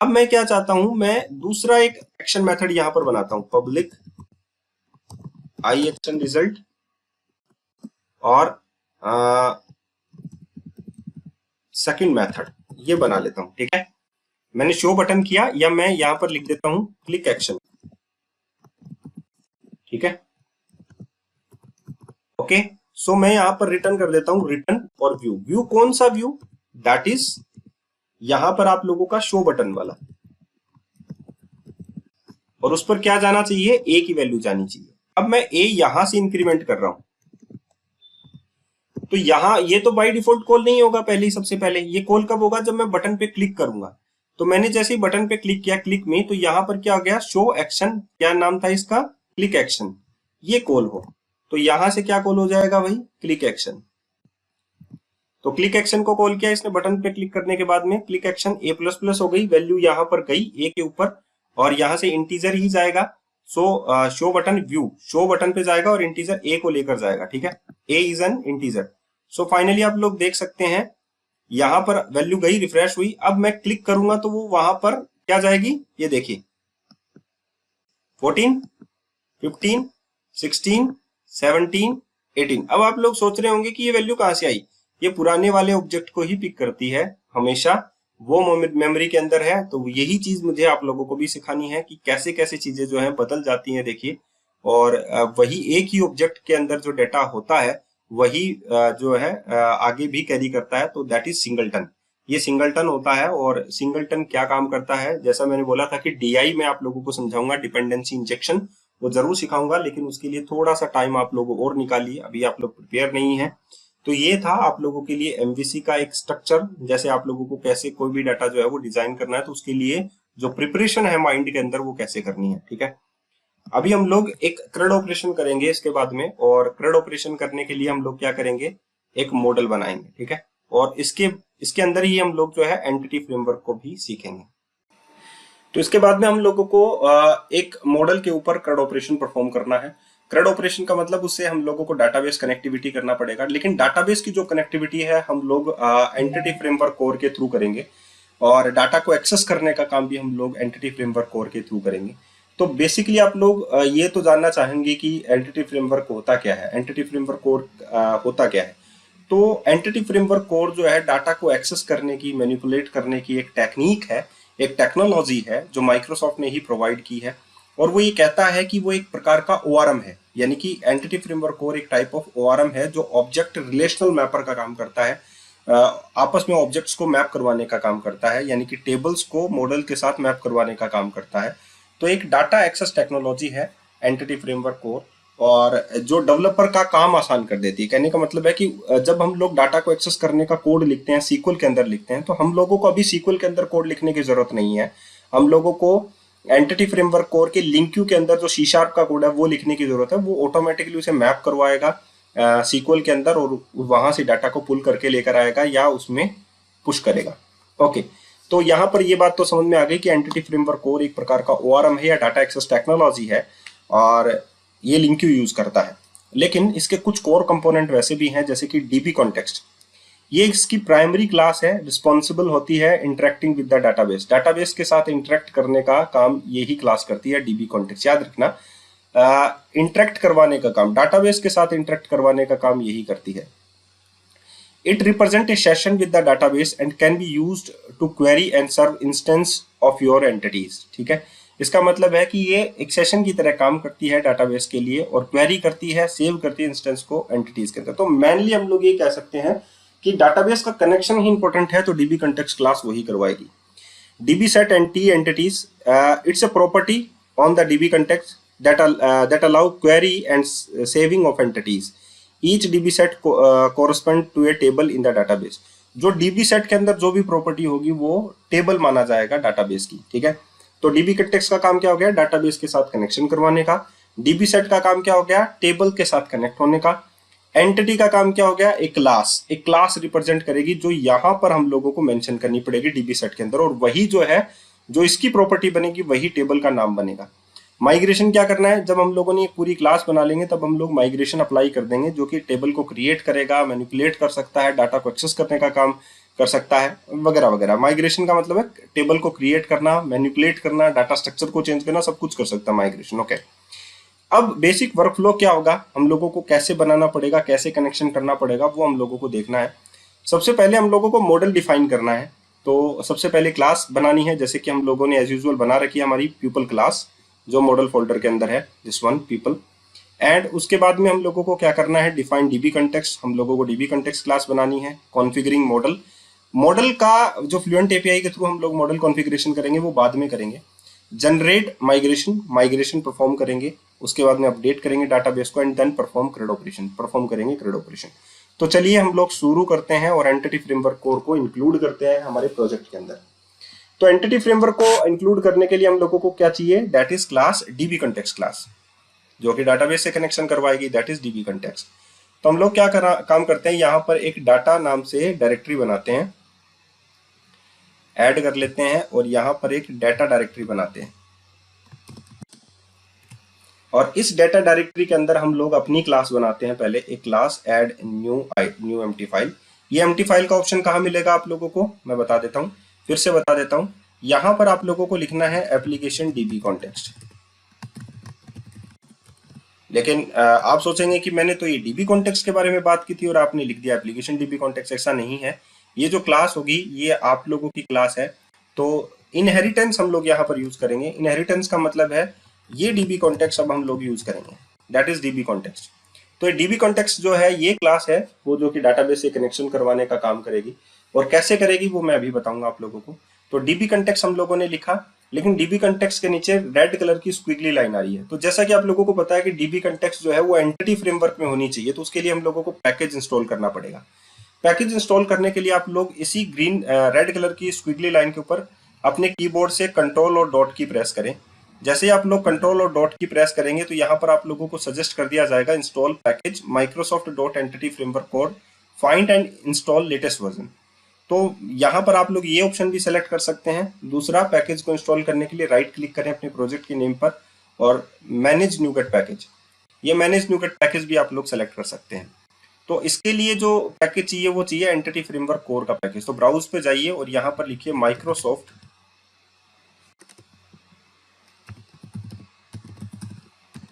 अब मैं क्या चाहता हूं, मैं दूसरा एक एक्शन मेथड यहां पर बनाता हूं, पब्लिक आई एक्शन रिजल्ट, और सेकंड मेथड ये बना लेता हूं, ठीक है। मैंने शो बटन किया, या मैं यहां पर लिख देता हूं क्लिक एक्शन, ठीक है, ओके। सो मैं यहां पर रिटर्न कर देता हूं रिटर्न और व्यू। व्यू कौन सा व्यू, दैट इज यहां पर आप लोगों का शो बटन वाला, और उस पर क्या जाना चाहिए, ए की वैल्यू जानी चाहिए। अब मैं ए यहां से इंक्रीमेंट कर रहा हूं, तो यहां ये तो बाय डिफॉल्ट कॉल नहीं होगा, पहले ही सबसे पहले ये कॉल कब होगा, जब मैं बटन पे क्लिक करूंगा। तो मैंने जैसे ही बटन पे क्लिक किया, क्लिक में, तो यहां पर क्या हो गया, शो एक्शन, क्या नाम था इसका, क्लिक एक्शन, ये कॉल हो, तो यहां से क्या कॉल हो जाएगा भाई, क्लिक एक्शन। तो क्लिक एक्शन को कॉल किया इसने बटन पे क्लिक करने के बाद में, क्लिक एक्शन A++ हो गई, वैल्यू यहां पर गई ए के ऊपर, और यहां से इंटीजर ही जाएगा। सो show button view, show button पे जाएगा और इंटीजर ए को लेकर जाएगा, ठीक है, A is an integer. So finally आप लोग देख सकते हैं यहां पर वैल्यू गई, रिफ्रेश हुई। अब मैं क्लिक करूंगा तो वो वहां पर क्या जाएगी, ये देखिए 14, 15, 16, 17, 18। अब आप लोग सोच रहे होंगे कि ये वैल्यू कहां से आई, ये पुराने वाले ऑब्जेक्ट को ही पिक करती है हमेशा, वो मेमोरी के अंदर है। तो यही चीज मुझे आप लोगों को भी सिखानी है कि कैसे कैसे चीजें जो है बदल जाती हैं, देखिए। और वही एक ही ऑब्जेक्ट के अंदर जो डेटा होता है वही जो है आगे भी कैरी करता है, तो दैट इज सिंगलटन। ये सिंगलटन होता है, और सिंगलटन क्या काम करता है, जैसा मैंने बोला था कि DI में आप लोगों को समझाऊंगा, डिपेंडेंसी इंजेक्शन वो जरूर सिखाऊंगा, लेकिन उसके लिए थोड़ा सा टाइम आप लोगों और निकालिए, अभी आप लोग प्रिपेयर नहीं है। तो ये था आप लोगों के लिए MVC का एक स्ट्रक्चर, जैसे आप लोगों को कैसे कोई भी डाटा जो है वो डिजाइन करना है, तो उसके लिए जो प्रिपरेशन है माइंड के अंदर वो कैसे करनी है, ठीक है। अभी हम लोग एक CRUD ऑपरेशन करेंगे इसके बाद में, और CRUD ऑपरेशन करने के लिए हम लोग क्या करेंगे, एक मॉडल बनाएंगे, ठीक है, और इसके अंदर ही हम लोग जो है एंटिटी फ्रेमवर्क को भी सीखेंगे। तो इसके बाद में हम लोगों को एक मॉडल के ऊपर CRUD ऑपरेशन परफॉर्म करना है। CRUD ऑपरेशन का मतलब उससे हम लोगों को डाटाबेस कनेक्टिविटी करना पड़ेगा, लेकिन डाटाबेस की जो कनेक्टिविटी है हम लोग एंटिटी फ्रेमवर्क कोर के थ्रू करेंगे, और डाटा को एक्सेस करने का काम भी हम लोग एंटिटी फ्रेमवर्क कोर के थ्रू करेंगे। तो बेसिकली आप लोग ये तो जानना चाहेंगे कि एंटिटी फ्रेमवर्क होता क्या है, एंटिटी फ्रेमवर्क कोर होता क्या है। तो एंटिटी फ्रेमवर्क कोर जो है डाटा को एक्सेस करने की, मैनिपुलेट करने की एक टेक्निक है, एक टेक्नोलॉजी है जो माइक्रोसॉफ्ट ने ही प्रोवाइड की है, और वो ये कहता है कि वो एक प्रकार का ORM है, यानी कि एंटिटी फ्रेमवर्क कोर एक टाइप ऑफ ORM है जो ऑब्जेक्ट रिलेशनल मैपर का काम करता है, आपस में ऑब्जेक्ट्स को मैप करवाने का काम करता है, यानी कि टेबल्स को मॉडल के साथ मैप करवाने का काम करता है। तो एक डाटा एक्सेस टेक्नोलॉजी है एंटिटी फ्रेमवर्क कोर, और जो डेवलपर का काम आसान कर देती है। कहने का मतलब है कि जब हम लोग डाटा को एक्सेस करने का कोड लिखते हैं, सीक्वल के अंदर लिखते हैं, तो हम लोगों को अभी सीक्वल के अंदर कोड लिखने की जरूरत नहीं है। हम लोगों को एंटिटी फ्रेमवर्क कोर के लिंक्यू के अंदर जो C# का कोड है वो लिखने की जरूरत है। वो ऑटोमेटिकली उसे मैप करवाएगा सीक्वल के अंदर, और वहां से डाटा को पुल करके लेकर आएगा या उसमें पुश करेगा। ओके, तो यहाँ पर ये बात तो समझ में आ गई कि एंटिटी फ्रेमवर्क कोर एक प्रकार का ORM है या डाटा एक्सेस टेक्नोलॉजी है, और ये लिंक्यू यूज करता है। लेकिन इसके कुछ कोर कंपोनेंट वैसे भी हैं, जैसे कि DB कॉन्टेक्स्ट। ये इसकी प्राइमरी क्लास है, रिस्पॉन्सिबल होती है interacting with the database. Database के साथ इंटरेक्ट करने का काम यही क्लास करती है, DB कॉन्टेक्स्ट। याद रखना, इंटरेक्ट करवाने का काम, डाटाबेस के साथ इंटरेक्ट करवाने का काम यही करती है। It represents a session with the database and can be used to query and serve instance of your entities। ठीक है, इसका मतलब है कि ये एक सेशन की तरह काम करती है डाटाबेस के लिए, और क्वेरी करती है, सेव करती है इंस्टेंस को एंटिटीज के अंदर। तो मेनली हम लोग ये कह सकते हैं कि डाटाबेस का कनेक्शन ही इंपॉर्टेंट है, तो DB कॉन्टेक्स्ट क्लास वही करवाएगी। DB set and T entities, it's a property on the DB context that allow query and saving of entities। Each DB set correspond to a table in the database। जो DB set के अंदर जो भी property होगी वो table माना जाएगा database की। ठीक है, तो DB कॉन्टेक्स्ट का काम क्या हो गया, डाटाबेस के साथ कनेक्शन करवाने का। DB set का काम क्या हो गया, टेबल के साथ कनेक्ट होने का। एंटिटी का काम क्या हो गया, एक क्लास रिप्रेजेंट करेगी, जो यहां पर हम लोगों को मेंशन करनी पड़ेगी DB set के अंदर, और वही जो है, जो इसकी प्रॉपर्टी बनेगी वही टेबल का नाम बनेगा। माइग्रेशन क्या करना है, जब हम लोगों ने एक पूरी क्लास बना लेंगे तब हम लोग माइग्रेशन अप्लाई कर देंगे, जो कि टेबल को क्रिएट करेगा, मैनिपुलेट कर सकता है, डाटा को एक्सेस करने का काम कर सकता है, वगैरह वगैरह। माइग्रेशन का मतलब है टेबल को क्रिएट करना, मैनिपुलेट करना, डाटा स्ट्रक्चर को चेंज करना, सब कुछ कर सकता है माइग्रेशन। ओके, अब बेसिक वर्कफ्लो क्या होगा, हम लोगों को कैसे बनाना पड़ेगा, कैसे कनेक्शन करना पड़ेगा, वो हम लोगों को देखना है। सबसे पहले हम लोगों को मॉडल डिफाइन करना है। तो सबसे पहले क्लास बनानी है, जैसे कि हम लोगों ने एज यूजुअल बना रखी है हमारी पीपल क्लास, जो मॉडल फोल्डर के अंदर है, दिस वन पीपल। एंड उसके बाद में हम लोगों को क्या करना है, डिफाइन DB कॉन्टेक्स्ट। हम लोगों को DB कॉन्टेक्स्ट क्लास बनानी है। कॉन्फ़िगरिंग मॉडल का जो फ्लुएंट API के थ्रू हम लोग मॉडल कॉन्फ़िगरेशन करेंगे वो बाद में करेंगे। जनरेट माइग्रेशन परफॉर्म करेंगे, उसके बाद में अपडेट करेंगे डाटाबेस को, एंड देन परफॉर्म करेंगे CRUD ऑपरेशन। तो चलिए हम लोग शुरू करते हैं और एंटिटी फ्रेमवर्क कोर को इंक्लूड करते हैं हमारे प्रोजेक्ट के अंदर। तो एंटिटी फ्रेमवर्क को इंक्लूड करने के लिए हम लोगों को क्या चाहिए, that is class DB context class, जो कि डाटाबेस से कनेक्शन करवाएगी, दैट इज DB कॉन्टेक्स्ट। तो हम लोग क्या काम करते हैं, यहाँ पर एक डाटा नाम से डायरेक्टरी बनाते हैं, ऐड कर लेते हैं, और यहाँ पर एक डाटा डायरेक्टरी बनाते हैं, और इस डाटा डायरेक्टरी के अंदर हम लोग अपनी क्लास बनाते हैं। पहले एक class add new empty file. ये एम्प्टी फाइल का ऑप्शन कहाँ मिलेगा आप लोगों को, मैं बता देता हूँ, फिर से बता देता हूँ। यहाँ पर आप लोगों को लिखना है एप्लीकेशन DB कॉन्टेक्स्ट। लेकिन आप सोचेंगे कि मैंने तो ये DB कॉन्टेक्स्ट के बारे में बात की थी और आपने लिख दिया एप्लीकेशन DB कॉन्टेक्स्ट। ऐसा नहीं है, ये जो क्लास होगी ये आप लोगों की क्लास है। तो इनहेरिटेंस हम लोग यहाँ पर यूज करेंगे। इनहेरिटेंस का मतलब है ये DB कॉन्टेक्स्ट अब हम लोग यूज करेंगे, दैट इज DB कॉन्टेक्स्ट। तो ये DB कॉन्टेक्स्ट जो है ये क्लास है, वो जो कि डाटाबेस से कनेक्शन करवाने का काम करेगी, और कैसे करेगी वो मैं अभी बताऊंगा आप लोगों को। तो DB कॉन्टेक्स्ट हम लोगों ने लिखा, लेकिन DB कॉन्टेक्स्ट के नीचे रेड कलर की स्क्विगली लाइन आ रही है। तो जैसा कि आप लोगों को पता है कि DB कॉन्टेक्स्ट जो है वो एंटिटी फ्रेमवर्क में होनी चाहिए, तो उसके लिए हम लोगों को पैकेज इंस्टॉल करना पड़ेगा। पैकेज इंस्टॉल करने के लिए आप लोग इसी रेड कलर की स्क्विगली लाइन के ऊपर अपने कीबोर्ड से कंट्रोल और डॉट की प्रेस करें। जैसे ही आप लोग कंट्रोल और डॉट की प्रेस करेंगे तो यहाँ पर आप लोगों को सजेस्ट कर दिया जाएगा install package Microsoft dot entity framework core, find and install latest version. तो यहाँ पर आप लोग ये ऑप्शन भी सेलेक्ट कर सकते हैं। दूसरा, पैकेज को इंस्टॉल करने के लिए राइट क्लिक करें अपने प्रोजेक्ट के नेम पर और मैनेज न्यूगेट पैकेज, ये मैनेज न्यूगेट पैकेज भी आप लोग सेलेक्ट कर सकते हैं। तो इसके लिए जो पैकेज चाहिए वो चाहिए एंटिटी फ्रेमवर्क कोर का पैकेज। तो ब्राउज पे जाइए और यहाँ पर लिखिए Microsoft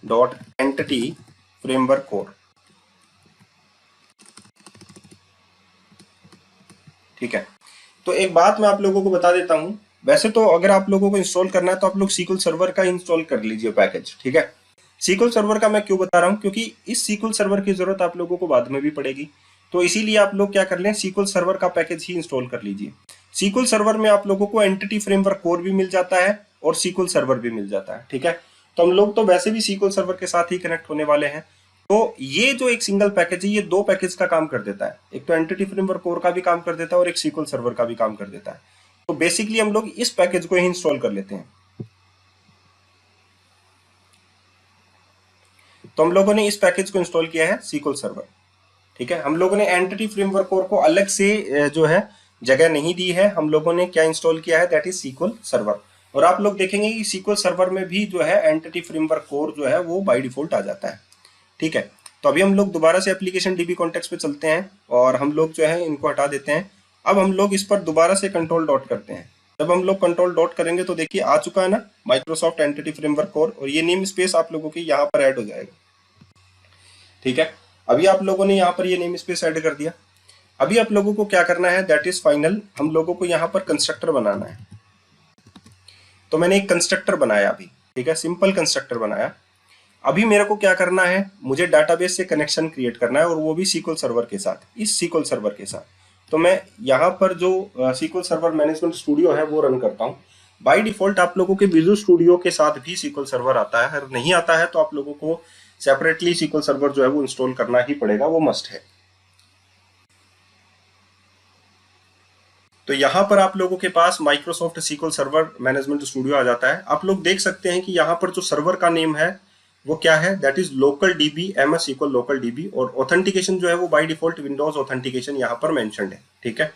dot entity framework core. ठीक है, तो एक बात मैं आप लोगों को बता देता हूं वैसे तो अगर आप लोगों को इंस्टॉल करना है तो आप लोग SQL सर्वर का इंस्टॉल कर लीजिए पैकेज, ठीक है। SQL सर्वर का मैं क्यों बता रहा हूँ, क्योंकि इस SQL सर्वर की जरूरत आप लोगों को बाद में भी पड़ेगी, तो इसीलिए आप लोग क्या कर लें, SQL सर्वर का पैकेज ही इंस्टॉल कर लीजिए। SQL सर्वर में आप लोगों को एंटिटी फ्रेमवर्क कोर भी मिल जाता है और SQL सर्वर भी मिल जाता है, ठीक है। तो हम लोग तो वैसे भी SQL सर्वर के साथ ही कनेक्ट होने वाले हैं, तो ये जो एक सिंगल पैकेज है ये दो पैकेज का काम कर देता है, एक तो एंटिटी फ्रेमवर्क कोर का भी काम कर देता है और एक SQL सर्वर का भी काम कर देता है। तो बेसिकली हम लोग इस पैकेज को ही इंस्टॉल कर लेते हैं। तो हम लोगों ने इस पैकेज को इंस्टॉल किया है SQL सर्वर, ठीक है। हम लोगों ने एंटिटी फ्रेमवर्क कोर को अलग से जो है जगह नहीं दी है, हम लोगों ने क्या इंस्टॉल किया है, दैट इज SQL सर्वर। और आप लोग देखेंगे कि SQL सर्वर में भी जो है एंटिटी फ्रेमवर्क कोर जो है वो बाय डिफॉल्ट आ जाता है, ठीक है। तो अभी हम लोग दोबारा से एप्लीकेशन डीबी कॉन्टेक्स्ट पे चलते हैं और हम लोग जो है इनको हटा देते हैं। अब हम लोग इस पर दोबारा से कंट्रोल डॉट करते हैं। जब हम लोग कंट्रोल डॉट करेंगे तो देखिए आ चुका है ना माइक्रोसॉफ्ट एंटिटी फ्रेमवर्क कोर, और ये नेम स्पेस आप लोगों के यहाँ पर ऐड हो जाएगा, ठीक है। अभी आप लोगों ने यहाँ पर ये नेम स्पेस ऐड कर दिया। अभी आप लोगों को क्या करना है, दैट इज फाइनल, हम लोगों को यहाँ पर कंस्ट्रक्टर बनाना है। तो मैंने एक कंस्ट्रक्टर बनाया अभी, ठीक है, सिंपल कंस्ट्रक्टर बनाया। अभी मेरे को क्या करना है, मुझे डाटाबेस से कनेक्शन क्रिएट करना है और वो भी SQL सर्वर के साथ, इस SQL सर्वर के साथ। तो मैं यहाँ पर जो SQL सर्वर मैनेजमेंट स्टूडियो है वो रन करता हूँ। बाय डिफॉल्ट आप लोगों के विजुअल स्टूडियो के साथ भी SQL सर्वर आता है, अगर नहीं आता है तो आप लोगों को सेपरेटली SQL सर्वर जो है वो इंस्टॉल करना ही पड़ेगा, वो मस्ट है। तो यहाँ पर आप लोगों के पास Microsoft SQL server management studio आ जाता है। आप लोग देख सकते हैं कि यहाँ पर जो सर्वर का नेम है वो क्या है, that is local dB MS SQL local dB, और ऑथेंटिकेशन जो है वो बाय डिफॉल्ट विंडोज ऑथेंटिकेशन यहाँ पर मेंशन्ड है, ठीक है।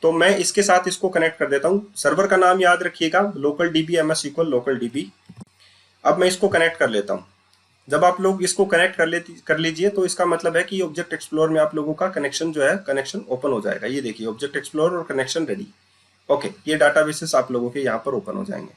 तो मैं इसके साथ इसको कनेक्ट कर देता हूँ। सर्वर का नाम याद रखिएगा, local dB MS SQL local dB. अब मैं इसको कनेक्ट कर लेता हूँ। जब आप लोग इसको कनेक्ट कर लीजिए तो इसका मतलब है कि ऑब्जेक्ट एक्सप्लोर में आप लोगों का कनेक्शन जो है, कनेक्शन ओपन हो जाएगा। ये देखिए ऑब्जेक्ट एक्सप्लोर और कनेक्शन रेडी, ओके। ये डाटाबेसेस आप लोगों के यहाँ पर ओपन हो जाएंगे।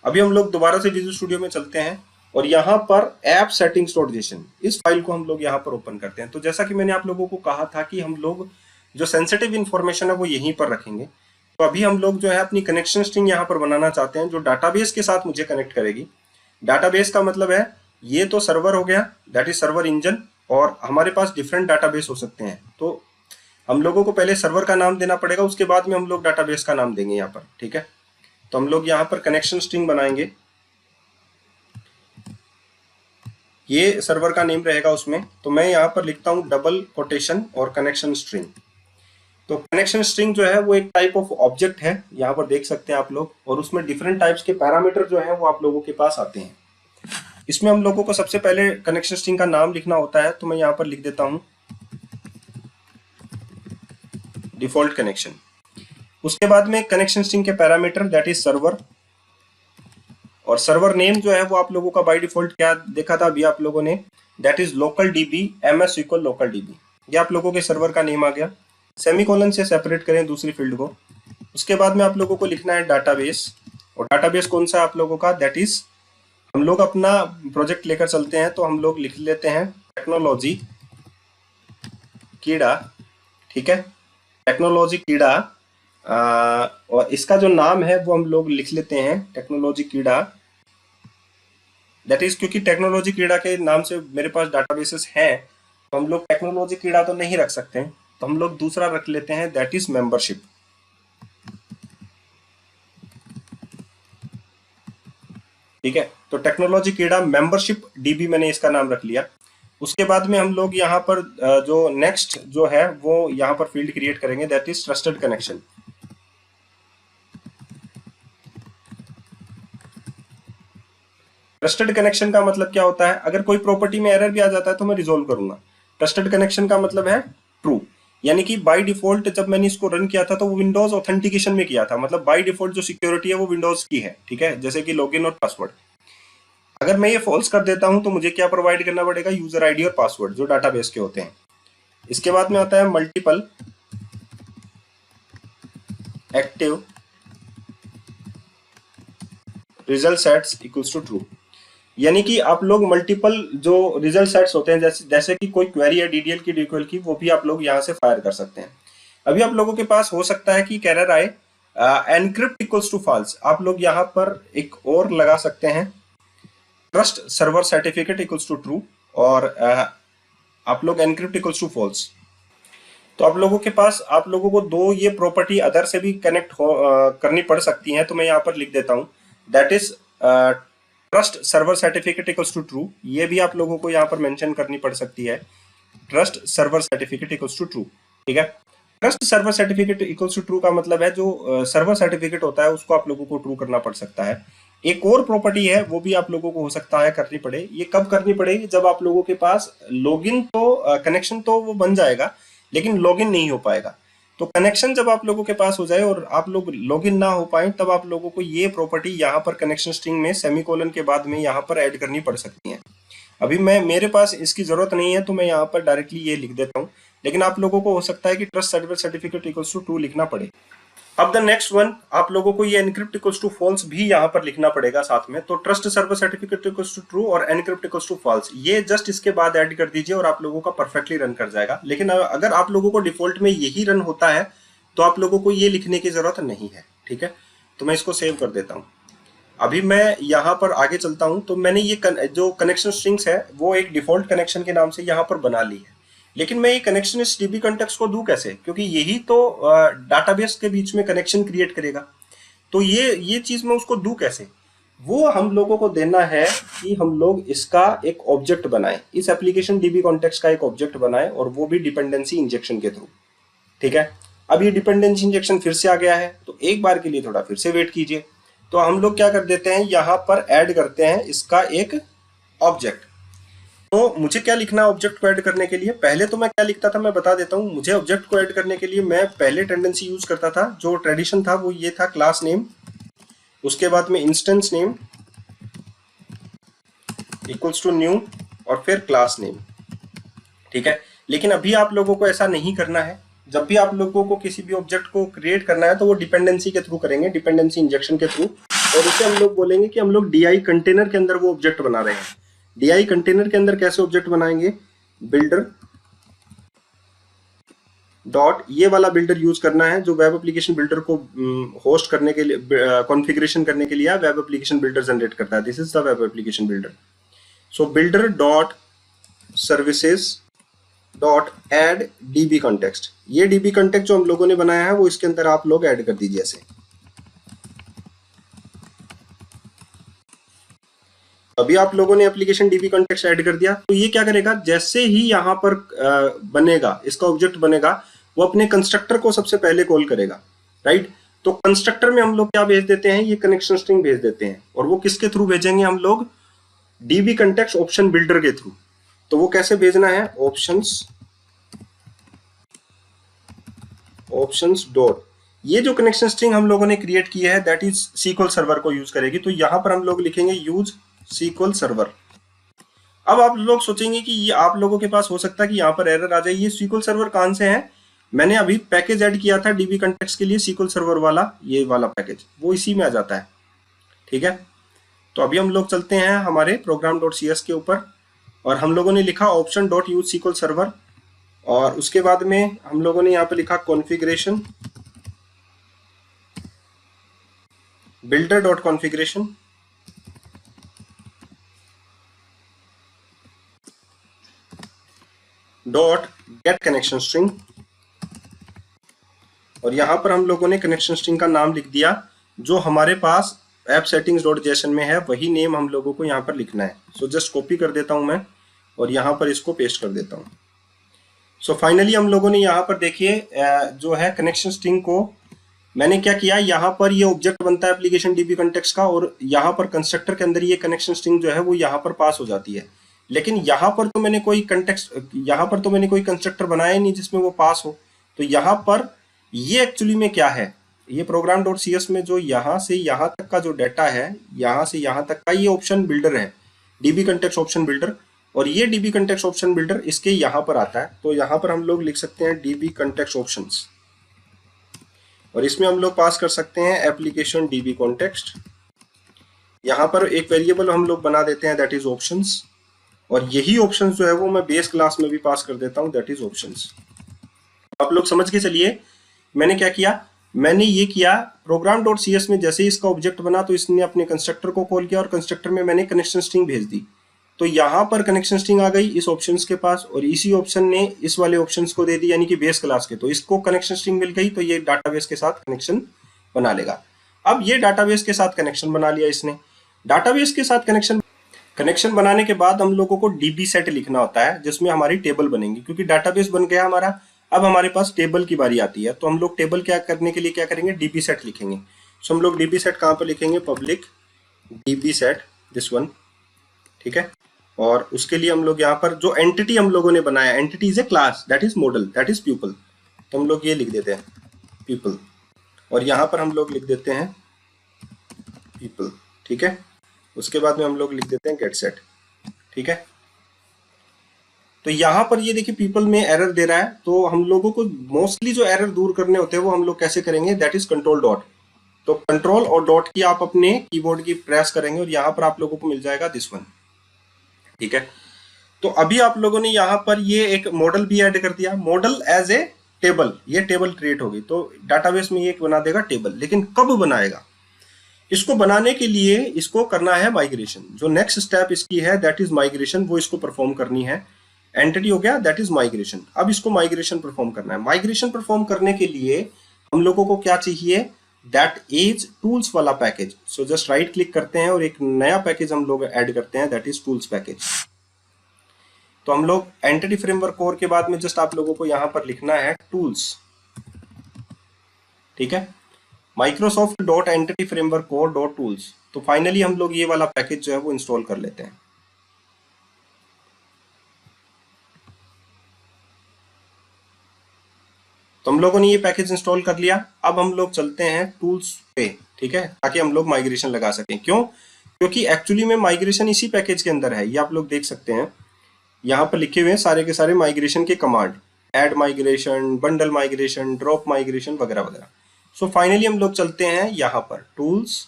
अभी हम लोग दोबारा से विजुअल स्टूडियो में चलते हैं और यहाँ पर ऐप सेटिंग्स डॉट जेसन, इस फाइल को हम लोग यहाँ पर ओपन करते हैं। तो जैसा कि मैंने आप लोगों को कहा था कि हम लोग जो सेंसिटिव इंफॉर्मेशन है वो यहीं पर रखेंगे। तो अभी हम लोग जो है अपनी कनेक्शन स्ट्रिंग यहाँ पर बनाना चाहते हैं जो डाटाबेस के साथ मुझे कनेक्ट करेगी। डाटाबेस का मतलब है ये तो सर्वर हो गया, दैट इज सर्वर इंजन, और हमारे पास डिफरेंट डाटाबेस हो सकते हैं। तो हम लोगों को पहले सर्वर का नाम देना पड़ेगा, उसके बाद में हम लोग डाटाबेस का नाम देंगे यहाँ पर, ठीक है। तो हम लोग यहाँ पर कनेक्शन स्ट्रिंग बनाएंगे, ये सर्वर का नेम रहेगा उसमें। तो मैं यहाँ पर लिखता हूँ डबल कोटेशन और कनेक्शन स्ट्रिंग। तो कनेक्शन स्ट्रिंग जो है वो एक टाइप ऑफ ऑब्जेक्ट है, यहाँ पर देख सकते हैं आप लोग, और उसमें डिफरेंट टाइप्स के पैरामीटर जो है वो आप लोगों के पास आते हैं। इसमें हम लोगों को सबसे पहले कनेक्शन स्ट्रिंग का नाम लिखना होता है, तो मैं यहाँ पर लिख देता हूँ डिफॉल्ट कनेक्शन। उसके बाद में कनेक्शन स्ट्रिंग के पैरामीटर दैट इज सर्वर, और सर्वर नेम जो है वो आप लोगों का बाय डिफॉल्ट क्या देखा था अभी आप लोगों ने, that is local dB MS SQL local dB. ये आप लोगों के सर्वर का नेम आ गया। सेमीकोलन से सेपरेट करें दूसरी फील्ड को। उसके बाद में आप लोगों को लिखना है डाटाबेस, और डाटाबेस कौन सा आप लोगों का, दैट इज हम लोग अपना प्रोजेक्ट लेकर चलते हैं तो हम लोग लिख लेते हैं टेक्नोलॉजी कीड़ा, ठीक है, टेक्नोलॉजी कीड़ा। और इसका जो नाम है वो हम लोग लिख लेते हैं टेक्नोलॉजी कीड़ा, दैट इज क्योंकि टेक्नोलॉजी कीड़ा के नाम से मेरे पास डाटाबेसेस हैं, तो हम लोग टेक्नोलॉजी कीड़ा तो नहीं रख सकते, तो हम लोग दूसरा रख लेते हैं दैट इज मेंबरशिप, ठीक है। तो टेक्नोलॉजी कीड़ा मेंबरशिप डीबी मैंने इसका नाम रख लिया। उसके बाद में हम लोग यहाँ पर जो नेक्स्ट जो है वो यहाँ पर फील्ड क्रिएट करेंगे that is trusted connection. Trusted connection का मतलब क्या होता है, अगर कोई प्रॉपर्टी में एरर भी आ जाता है तो मैं रिजोल्व करूंगा। ट्रस्टेड कनेक्शन का मतलब है ट्रू, यानी कि बाय डिफॉल्ट जब मैंने इसको रन किया था तो वो विंडोज ऑथेंटिकेशन में किया था, मतलब बाय डिफॉल्ट जो सिक्योरिटी है वो विंडोज की है, ठीक है, जैसे कि लॉगिन और पासवर्ड। अगर मैं ये फॉल्स कर देता हूं तो मुझे क्या प्रोवाइड करना पड़ेगा, यूजर आईडी और पासवर्ड जो डाटाबेस के होते हैं। इसके बाद में आता है multiple active result sets equals to true, यानी कि आप लोग मल्टीपल जो रिजल्ट सेट्स होते हैं जैसे कि कोई क्वेरी है DDL की DQL की, वो भी आप लोग यहाँ से फायर कर सकते हैं। अभी आप लोगों के पास हो सकता है कि एरर आए एनक्रिप्ट इक्वल्स टू फॉल्स, आप लोग यहाँ पर एक और लगा सकते हैं, trust server certificate equals to true, और आप लोग एनक्रिप्ट इक्वल्स टू फॉल्स। तो आप लोगों के पास, आप लोगों को दो ये प्रॉपर्टी अदर से भी कनेक्ट करनी पड़ सकती हैं, तो मैं यहाँ पर लिख देता हूँ, that is trust server certificate equals to true. ये भी आप लोगों को यहाँ पर मेंशन करनी पड़ सकती है, trust server certificate equals to true. ठीक है, trust server certificate equals to true का मतलब है जो सर्वर सर्टिफिकेट होता है उसको आप लोगों को ट्रू करना पड़ सकता है। एक और प्रॉपर्टी है, वो भी आप लोगों को हो सकता है करनी पड़े। ये कब करनी पड़ेगी? जब आप लोगों के पास लॉगिन तो कनेक्शन तो वो बन जाएगा, लेकिन लॉगिन नहीं हो पाएगा। तो कनेक्शन जब आप लोगों के पास हो जाए और आप लोग लॉगिन ना हो पाए, तब आप लोगों को ये प्रॉपर्टी यहाँ पर कनेक्शन स्ट्रिंग में सेमीकोलन के बाद में यहाँ पर ऐड करनी पड़ सकती है। अभी मेरे पास इसकी जरूरत नहीं है, तो मैं यहाँ पर डायरेक्टली ये लिख देता हूँ, लेकिन आप लोगों को हो सकता है कि trust server certificate equals to true लिखना पड़े। अब द नेक्स्ट वन, आप लोगों को ये एनक्रिप्ट इक्वल्स टू फॉल्स भी यहाँ पर लिखना पड़ेगा साथ में। तो trust server certificate equals to true और एनक्रिप्ट इक्वल्स टू फॉल्स, ये जस्ट इसके बाद ऐड कर दीजिए और आप लोगों का परफेक्टली रन कर जाएगा। लेकिन अगर आप लोगों को डिफॉल्ट में यही रन होता है तो आप लोगों को ये लिखने की जरूरत नहीं है। ठीक है, तो मैं इसको सेव कर देता हूँ। अभी मैं यहाँ पर आगे चलता हूँ। तो मैंने ये जो कनेक्शन स्ट्रिंग्स है वो एक डिफॉल्ट कनेक्शन के नाम से यहाँ पर बना ली है, लेकिन मैं ये कनेक्शन इस डीबी कॉन्टेक्स्ट को दूं कैसे? क्योंकि यही तो डाटाबेस के बीच में कनेक्शन क्रिएट करेगा। तो ये चीज मैं उसको दूं कैसे? वो हम लोगों को देना है कि हम लोग इसका एक ऑब्जेक्ट बनाएं, इस एप्लीकेशन डीबी कॉन्टेक्स्ट का एक ऑब्जेक्ट बनाएं, और वो भी डिपेंडेंसी इंजेक्शन के थ्रू। ठीक है, अब ये डिपेंडेंसी इंजेक्शन फिर से आ गया है, तो एक बार के लिए थोड़ा फिर से वेट कीजिए। तो हम लोग क्या कर देते हैं, यहाँ पर ऐड करते हैं इसका एक ऑब्जेक्ट। तो मुझे क्या लिखना है ऑब्जेक्ट को ऐड करने के लिए? पहले तो मैं क्या लिखता था मैं बता देता हूं। मुझे ऑब्जेक्ट को ऐड करने के लिए मैं पहले टेंडेंसी यूज करता था, जो ट्रेडिशन था वो ये था, क्लास नेम, उसके बाद में instance name equals to new, और फिर क्लास नेम। ठीक है, लेकिन अभी आप लोगों को ऐसा नहीं करना है। जब भी आप लोगों को किसी भी ऑब्जेक्ट को क्रिएट करना है तो वो डिपेंडेंसी के थ्रू करेंगे, डिपेंडेंसी इंजेक्शन के थ्रू, और उसे हम लोग बोलेंगे कि हम लोग DI कंटेनर के अंदर वो ऑब्जेक्ट बना रहे हैं। DI कंटेनर के अंदर कैसे ऑब्जेक्ट बनाएंगे? बिल्डर डॉट, ये वाला बिल्डर यूज करना है जो वेब एप्लीकेशन बिल्डर को होस्ट करने के लिए, कॉन्फ़िगरेशन करने के लिए वेब एप्लीकेशन बिल्डर जनरेट करता है। This is the web application builder. So builder dot services dot add dB context, ये डीबी कॉन्टेक्स्ट जो हम लोगों ने बनाया है वो इसके अंदर आप लोग ऐड कर दीजिए ऐसे। अभी आप लोगों ने एप्लीकेशन डीबी कॉन्टेक्स्ट ऐड कर दिया, तो ये क्या करेगा, जैसे ही यहाँ पर बनेगा, इसका ऑब्जेक्ट बनेगा, वो अपने कंस्ट्रक्टर को सबसे पहले कॉल करेगा। राइट, तो कंस्ट्रक्टर में हम लोग क्या भेज देते हैं, ये कनेक्शन स्ट्रिंग भेज देते हैं, और वो किसके थ्रू भेजेंगे हम लोग? डीबी कॉन्टेक्स्ट ऑप्शन बिल्डर के थ्रू। तो वो कैसे भेजना है? ऑप्शंस डॉट, ये जो कनेक्शन स्ट्रिंग हम लोगों ने क्रिएट की है दैट इज SQL सर्वर को यूज करेगी। तो यहां पर हम लोग लिखेंगे यूज SQL सर्वर। अब आप लोग सोचेंगे कि ये आप लोगों के पास हो सकता है कि यहाँ पर एरर आ जाए, ये SQL सर्वर कहां से है? मैंने अभी पैकेज ऐड किया था डीबी कॉन्टेक्स्ट के लिए, SQL सर्वर वाला, ये वाला पैकेज, वो इसी में आ जाता है। ठीक है, तो अभी हम लोग चलते हैं हमारे program.cs के ऊपर, और हम लोगों ने लिखा option dot use SQL server, और उसके बाद में हम लोगों ने यहाँ पे लिखा configuration builder dot configuration dot get connection string, और यहां पर हम लोगों ने कनेक्शन स्ट्रिंग का नाम लिख दिया जो हमारे पास ऐप सेटिंग्स डॉट जेसन में है, वही नेम हम लोगों को यहाँ पर लिखना है। सो जस्ट कॉपी कर देता हूं मैं, और यहाँ पर इसको पेस्ट कर देता हूं। सो फाइनली हम लोगों ने यहाँ पर देखिए जो है कनेक्शन स्ट्रिंग को मैंने क्या किया, यहाँ पर ये ऑब्जेक्ट बनता है एप्लीकेशन डीबी कॉन्टेक्स्ट का, और यहाँ पर कंस्ट्रक्टर के अंदर ये कनेक्शन स्ट्रिंग जो है वो यहाँ पर पास हो जाती है। लेकिन यहाँ पर तो मैंने कोई कंस्ट्रक्टर बनाया ही नहीं जिसमें वो पास हो। तो यहाँ पर ये एक्चुअली में क्या है, ये program.cs में जो यहाँ से यहाँ तक का जो डाटा है, यहाँ से यहाँ तक का ये ऑप्शन बिल्डर है, डीबी कॉन्टेक्स्ट ऑप्शन बिल्डर, और ये डीबी कॉन्टेक्स्ट ऑप्शन बिल्डर इसके यहाँ पर आता है। तो यहाँ पर हम लोग लिख सकते हैं डीबी कॉन्टेक्स्ट ऑप्शंस, और इसमें हम लोग पास कर सकते हैं एप्लीकेशन डीबी कॉन्टेक्स्ट। यहाँ पर एक वेरिएबल हम लोग बना देते हैं दैट इज ऑप्शंस, और यही ऑप्शंस जो है वो मैं बेस क्लास में भी पास कर देता हूँ दैट इज ऑप्शंस। आप लोग समझ के चलिए मैंने क्या किया, मैंने ये किया प्रोग्राम डॉट सी एस में, जैसे ही इसका ऑब्जेक्ट बना तो इसने अपने कंस्ट्रक्टर को कॉल किया और कंस्ट्रक्टर में मैंने कनेक्शन स्ट्रिंग भेज दी। तो यहाँ पर कनेक्शन स्ट्रिंग आ गई इस ऑप्शंस के पास, और इसी ऑप्शन ने इस वाले ऑप्शंस को दे दी, यानी कि बेस क्लास के। तो इसको कनेक्शन स्ट्रिंग मिल गई, तो ये डाटाबेस के साथ कनेक्शन बना लेगा। अब ये डाटाबेस के साथ कनेक्शन बना लिया इसने। डाटाबेस के साथ कनेक्शन बनाने के बाद हम लोगों को डीबी सेट लिखना होता है, जिसमें हमारी टेबल बनेंगी, क्योंकि डाटाबेस बन गया हमारा। अब हमारे पास टेबल की बारी आती है, तो हम लोग टेबल क्या करने के लिए क्या करेंगे, डीबी सेट लिखेंगे। सो हम लोग डीबी सेट कहाँ पर लिखेंगे, public dB set this one, ठीक है। और उसके लिए हम लोग यहाँ पर जो एंटिटी हम लोगों ने बनाया, entity is a class, that is model, that is people, तो हम लोग ये लिख देते हैं पीपल, और यहाँ पर हम लोग लिख देते हैं पीपल, ठीक है। उसके बाद में हम लोग लिख देते हैं गेट सेट, ठीक है। तो यहाँ पर ये देखिए पीपल में एरर दे रहा है, तो हम लोगों को मोस्टली जो एरर दूर करने होते हैं वो हम लोग कैसे करेंगे, दैट इज कंट्रोल डॉट। तो कंट्रोल और डॉट की आप अपने कीबोर्ड की प्रेस करेंगे और यहाँ पर आप लोगों को मिल जाएगा दिस वन, ठीक है। तो अभी आप लोगों ने यहाँ पर ये एक मॉडल भी ऐड कर दिया, मॉडल एज ए टेबल, ये टेबल क्रिएट होगी, तो डाटाबेस में ये बना देगा टेबल। लेकिन कब बनाएगा, इसको बनाने के लिए इसको करना है माइग्रेशन। जो नेक्स्ट स्टेप इसकी है दैट इज माइग्रेशन, वो इसको परफॉर्म करनी है। एंटिटी हो गया, दैट इज माइग्रेशन। अब इसको माइग्रेशन परफॉर्म करना है। माइग्रेशन परफॉर्म करने के लिए हम लोगों को क्या चाहिए, दैट इज टूल्स वाला package. So just right click करते हैं और एक नया पैकेज हम लोग ऐड करते हैं, दैट इज टूल्स पैकेज। तो हम लोग एंटिटी फ्रेमवर्क कोर के बाद में जस्ट आप लोगों को यहां पर लिखना है टूल्स, ठीक है, Microsoft dot entity framework core dot tools. तो फाइनली हम लोग ये वाला पैकेज जो है वो इंस्टॉल कर लेते हैं। तो हम लोगों ने ये पैकेज इंस्टॉल कर लिया। अब हम लोग चलते हैं टूल्स पे, ठीक है, ताकि हम लोग माइग्रेशन लगा सकें। क्यों, क्योंकि एक्चुअली में माइग्रेशन इसी पैकेज के अंदर है। ये आप लोग देख सकते हैं यहाँ पर लिखे हुए हैं सारे के सारे माइग्रेशन के command, add migration, bundle migration, drop migration वगैरह वगैरह। सो फाइनली हम लोग चलते हैं यहाँ पर टूल्स,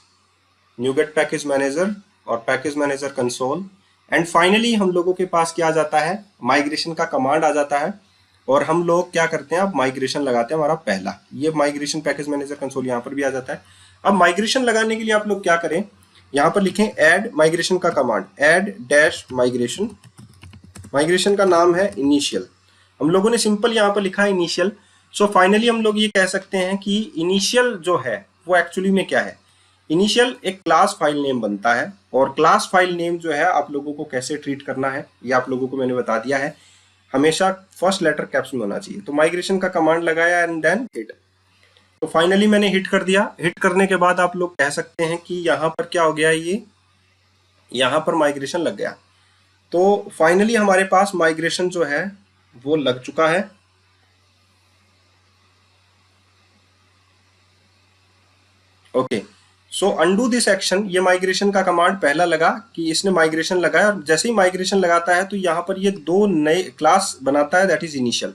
न्यूगेट पैकेज मैनेजर और package manager console, and finally हम लोगों के पास क्या आ जाता है, माइग्रेशन का कमांड आ जाता है। और हम लोग क्या करते हैं, अब माइग्रेशन लगाते हैं हमारा पहला, ये माइग्रेशन पैकेज मैनेजर कंसोल यहाँ पर भी आ जाता है। अब माइग्रेशन लगाने के लिए आप लोग क्या करें, यहाँ पर लिखें ऐड माइग्रेशन का command, add dash migration. Migration का नाम है इनिशियल, हम लोगों ने सिंपल यहाँ पर लिखा है इनिशियल। सो फाइनली हम लोग ये कह सकते हैं कि इनिशियल जो है वो एक्चुअली में क्या है, इनिशियल एक क्लास फाइल नेम बनता है। और क्लास फाइल नेम जो है आप लोगों को कैसे ट्रीट करना है ये आप लोगों को मैंने बता दिया है, हमेशा फर्स्ट लेटर कैप्स में होना चाहिए। तो माइग्रेशन का कमांड लगाया एंड देन हिट। तो फाइनली मैंने हिट कर दिया। हिट करने के बाद आप लोग कह सकते हैं कि यहाँ पर क्या हो गया, ये यहाँ पर माइग्रेशन लग गया। तो फाइनली हमारे पास माइग्रेशन जो है वो लग चुका है। Okay, so undo this action, ये माइग्रेशन का कमांड पहला लगा कि इसने माइग्रेशन लगाया, और जैसे ही माइग्रेशन लगाता है तो यहाँ पर ये दो नए क्लास बनाता है, दैट इज इनिशियल।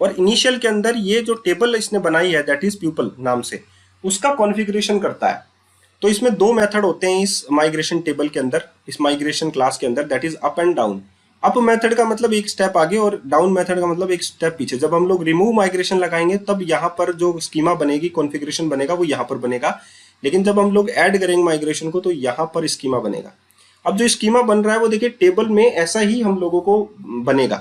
और इनिशियल के अंदर ये जो टेबल इसने बनाई है दैट इज पीपल नाम से, उसका कॉन्फ़िगरेशन करता है। तो इसमें दो मेथड होते हैं इस माइग्रेशन टेबल के अंदर, इस माइग्रेशन क्लास के अंदर, that is up and down. Up method का मतलब एक स्टेप आगे और डाउन मेथड का मतलब एक स्टेप पीछे। जब हम लोग रिमूव माइग्रेशन लगाएंगे तब यहाँ पर जो स्कीमा बनेगी, कॉन्फ़िगरेशन बनेगा वो यहाँ पर बनेगा। लेकिन जब हम लोग ऐड करेंगे माइग्रेशन को तो यहाँ पर स्कीमा बनेगा। अब जो स्कीमा बन रहा है वो देखिए टेबल में ऐसा ही हम लोगों को बनेगा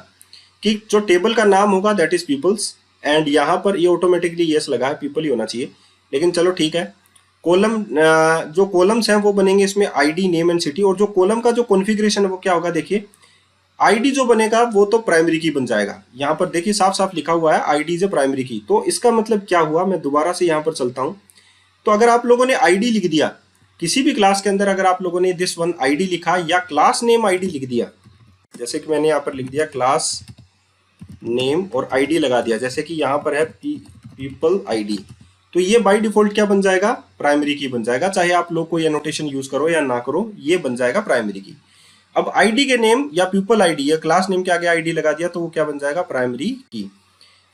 कि जो टेबल का नाम होगा दैट इज पीपल्स, एंड यहाँ पर ये ऑटोमेटिकली यस लगा है, पीपल ही होना चाहिए, लेकिन चलो ठीक है। कॉलम, जो कॉलम्स हैं वो बनेंगे इसमें आईडी, नेम एंड सिटी। और जो कॉलम का जो कॉन्फ़िगरेशन है वो क्या होगा, देखिए आईडी जो बनेगा वो तो प्राइमरी की बन जाएगा। यहाँ पर देखिए साफ साफ लिखा हुआ है आईडी इज प्राइमरी की। तो इसका मतलब क्या हुआ, मैं दोबारा से यहाँ पर चलता हूँ। तो अगर आप लोगों ने आईडी लिख दिया किसी भी क्लास के अंदर, अगर आप लोगों ने दिस वन आईडी लिखा या क्लास नेम आईडी लिख दिया, जैसे कि मैंने यहाँ पर लिख दिया क्लास नेम और आईडी लगा दिया, जैसे कि यहाँ पर है पीपल आईडी, तो ये बाय डिफॉल्ट क्या बन जाएगा, प्राइमरी की बन जाएगा। चाहे आप लोग कोई एनोटेशन यूज करो या ना करो, ये बन जाएगा प्राइमरी की। अब आईडी के नेम या पीपल आईडी या क्लास नेम के आगे आईडी लगा दिया तो वो क्या बन जाएगा, प्राइमरी की।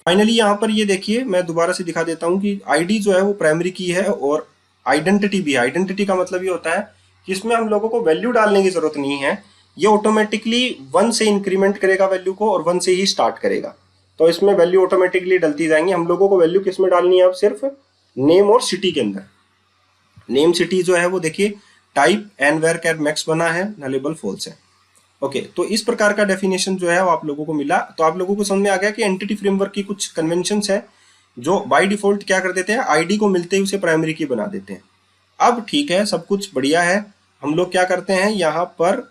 फाइनली यहाँ पर ये देखिए, मैं दोबारा से दिखा देता हूँ कि आईडी जो है वो प्राइमरी की है और आइडेंटिटी भी है। आइडेंटिटी का मतलब ये होता है कि इसमें हम लोगों को वैल्यू डालने की जरूरत नहीं है, ये ऑटोमेटिकली 1 से इंक्रीमेंट करेगा वैल्यू को और 1 से ही स्टार्ट करेगा। तो इसमें वैल्यू ऑटोमेटिकली डलती जाएंगी। हम लोगों को वैल्यू किस में डालनी है, अब सिर्फ नेम और सिटी के अंदर नेम सिटी जो है वो देखिए type and where char max बना है, नलेबल फॉल्स है। ओके, तो इस प्रकार का डेफिनेशन जो है वो आप लोगों को मिला। तो आप लोगों को समझ में आ गया कि एंटिटी फ्रेमवर्क की कुछ कन्वेंशंस है जो बाय डिफॉल्ट क्या कर देते हैं, आईडी को मिलते ही उसे प्राइमरी की बना देते हैं। अब ठीक है, सब कुछ बढ़िया है, हम लोग क्या करते हैं यहाँ पर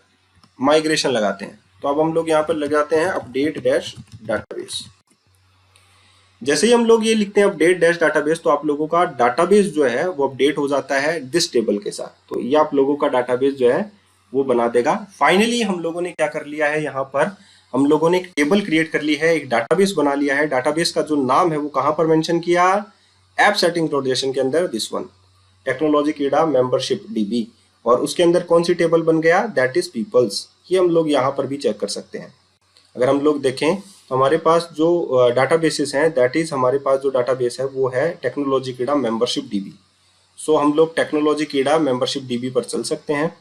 माइग्रेशन लगाते हैं। तो अब हम लोग यहाँ पर लगाते हैं अपडेट डैश डाटाबेस। जैसे ही हम लोग ये लिखते हैं अपडेट डैश डाटाबेस, तो आप लोगों का डाटाबेस जो है वो अपडेट हो जाता है दिस टेबल के साथ। तो ये आप लोगों का डाटाबेस जो है वो बना देगा। फाइनली हम लोगों ने क्या कर लिया है, यहाँ पर हम लोगों ने एक टेबल क्रिएट कर ली है, एक डाटाबेस बना लिया है। डाटाबेस का जो नाम है वो कहाँ पर मेंशन किया, ऐप सेटिंग नोटेशन के अंदर, दिस वन टेक्नोलॉजी कीड़ा मेंबरशिप डीबी। और उसके अंदर कौन सी टेबल बन गया, दैट इज पीपल्स। ये हम लोग यहाँ पर भी चेक कर सकते हैं। अगर हम लोग देखें तो हमारे पास जो डाटाबेसेस हैं, दैट इज हमारे पास जो डाटाबेस है वो है टेक्नोलॉजी कीड़ा मेंबरशिप डीबी। सो हम लोग टेक्नोलॉजी कीड़ा मेंबरशिप डीबी पर चल सकते हैं।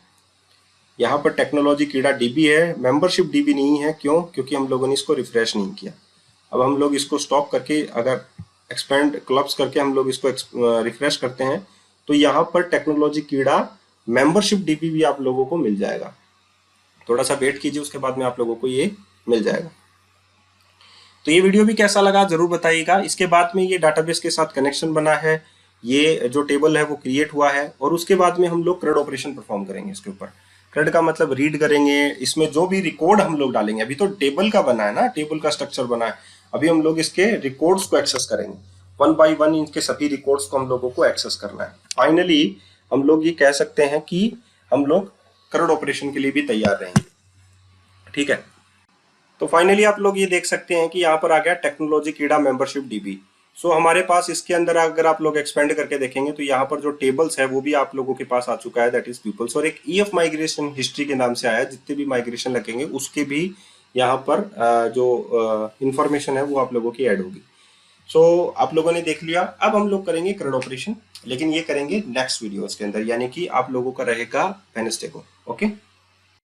यहाँ पर टेक्नोलॉजी कीड़ा डीबी है, मेंबरशिप डीबी नहीं है। क्यों? क्योंकि हम लोगों ने इसको रिफ्रेश नहीं किया। अब हम लोग इसको स्टॉप करके अगर एक्सपेंड क्लब्स करके हम लोग इसको रिफ्रेश करते हैं तो यहाँ पर टेक्नोलॉजी कीड़ा मेंबरशिप डीबी भी आप लोगों को मिल जाएगा। थोड़ा सा वेट कीजिए, उसके बाद में आप लोगों को ये मिल जाएगा। तो ये वीडियो भी कैसा लगा जरूर बताइएगा। इसके बाद में ये डाटाबेस के साथ कनेक्शन बना है, ये जो टेबल है वो क्रिएट हुआ है, और उसके बाद में हम लोग CRUD ऑपरेशन परफॉर्म करेंगे इसके ऊपर। CRUD का मतलब रीड करेंगे, इसमें जो भी रिकॉर्ड हम लोग डालेंगे, अभी तो टेबल का बना है ना, टेबल का स्ट्रक्चर बना है, अभी हम लोग इसके रिकॉर्ड्स को एक्सेस करेंगे। 1 बाय 1 इनके सभी रिकॉर्ड्स को हम लोगों को एक्सेस करना है। फाइनली हम लोग ये कह सकते हैं कि हम लोग CRUD ऑपरेशन के लिए भी तैयार रहेंगे। ठीक है, तो फाइनली आप लोग ये देख सकते हैं कि यहाँ पर आ गया टेक्नोलॉजी कीड़ा मेंबरशिप डीबी। सो हमारे पास इसके अंदर अगर आप लोग एक्सपेंड करके देखेंगे तो यहाँ पर जो टेबल्स है वो भी आप लोगों के पास आ चुका है, दैट इज पीपल्स। और एक ईएफ माइग्रेशन हिस्ट्री के नाम से आया, जितने भी माइग्रेशन लगेंगे उसके भी यहाँ पर जो इंफॉर्मेशन है वो आप लोगों की ऐड होगी। सो आप लोगों ने देख लिया। अब हम लोग करेंगे CRUD ऑपरेशन, लेकिन ये करेंगे नेक्स्ट वीडियोस के अंदर, यानी कि आप लोगों का रहेगा वेडनेसडे को। ओके।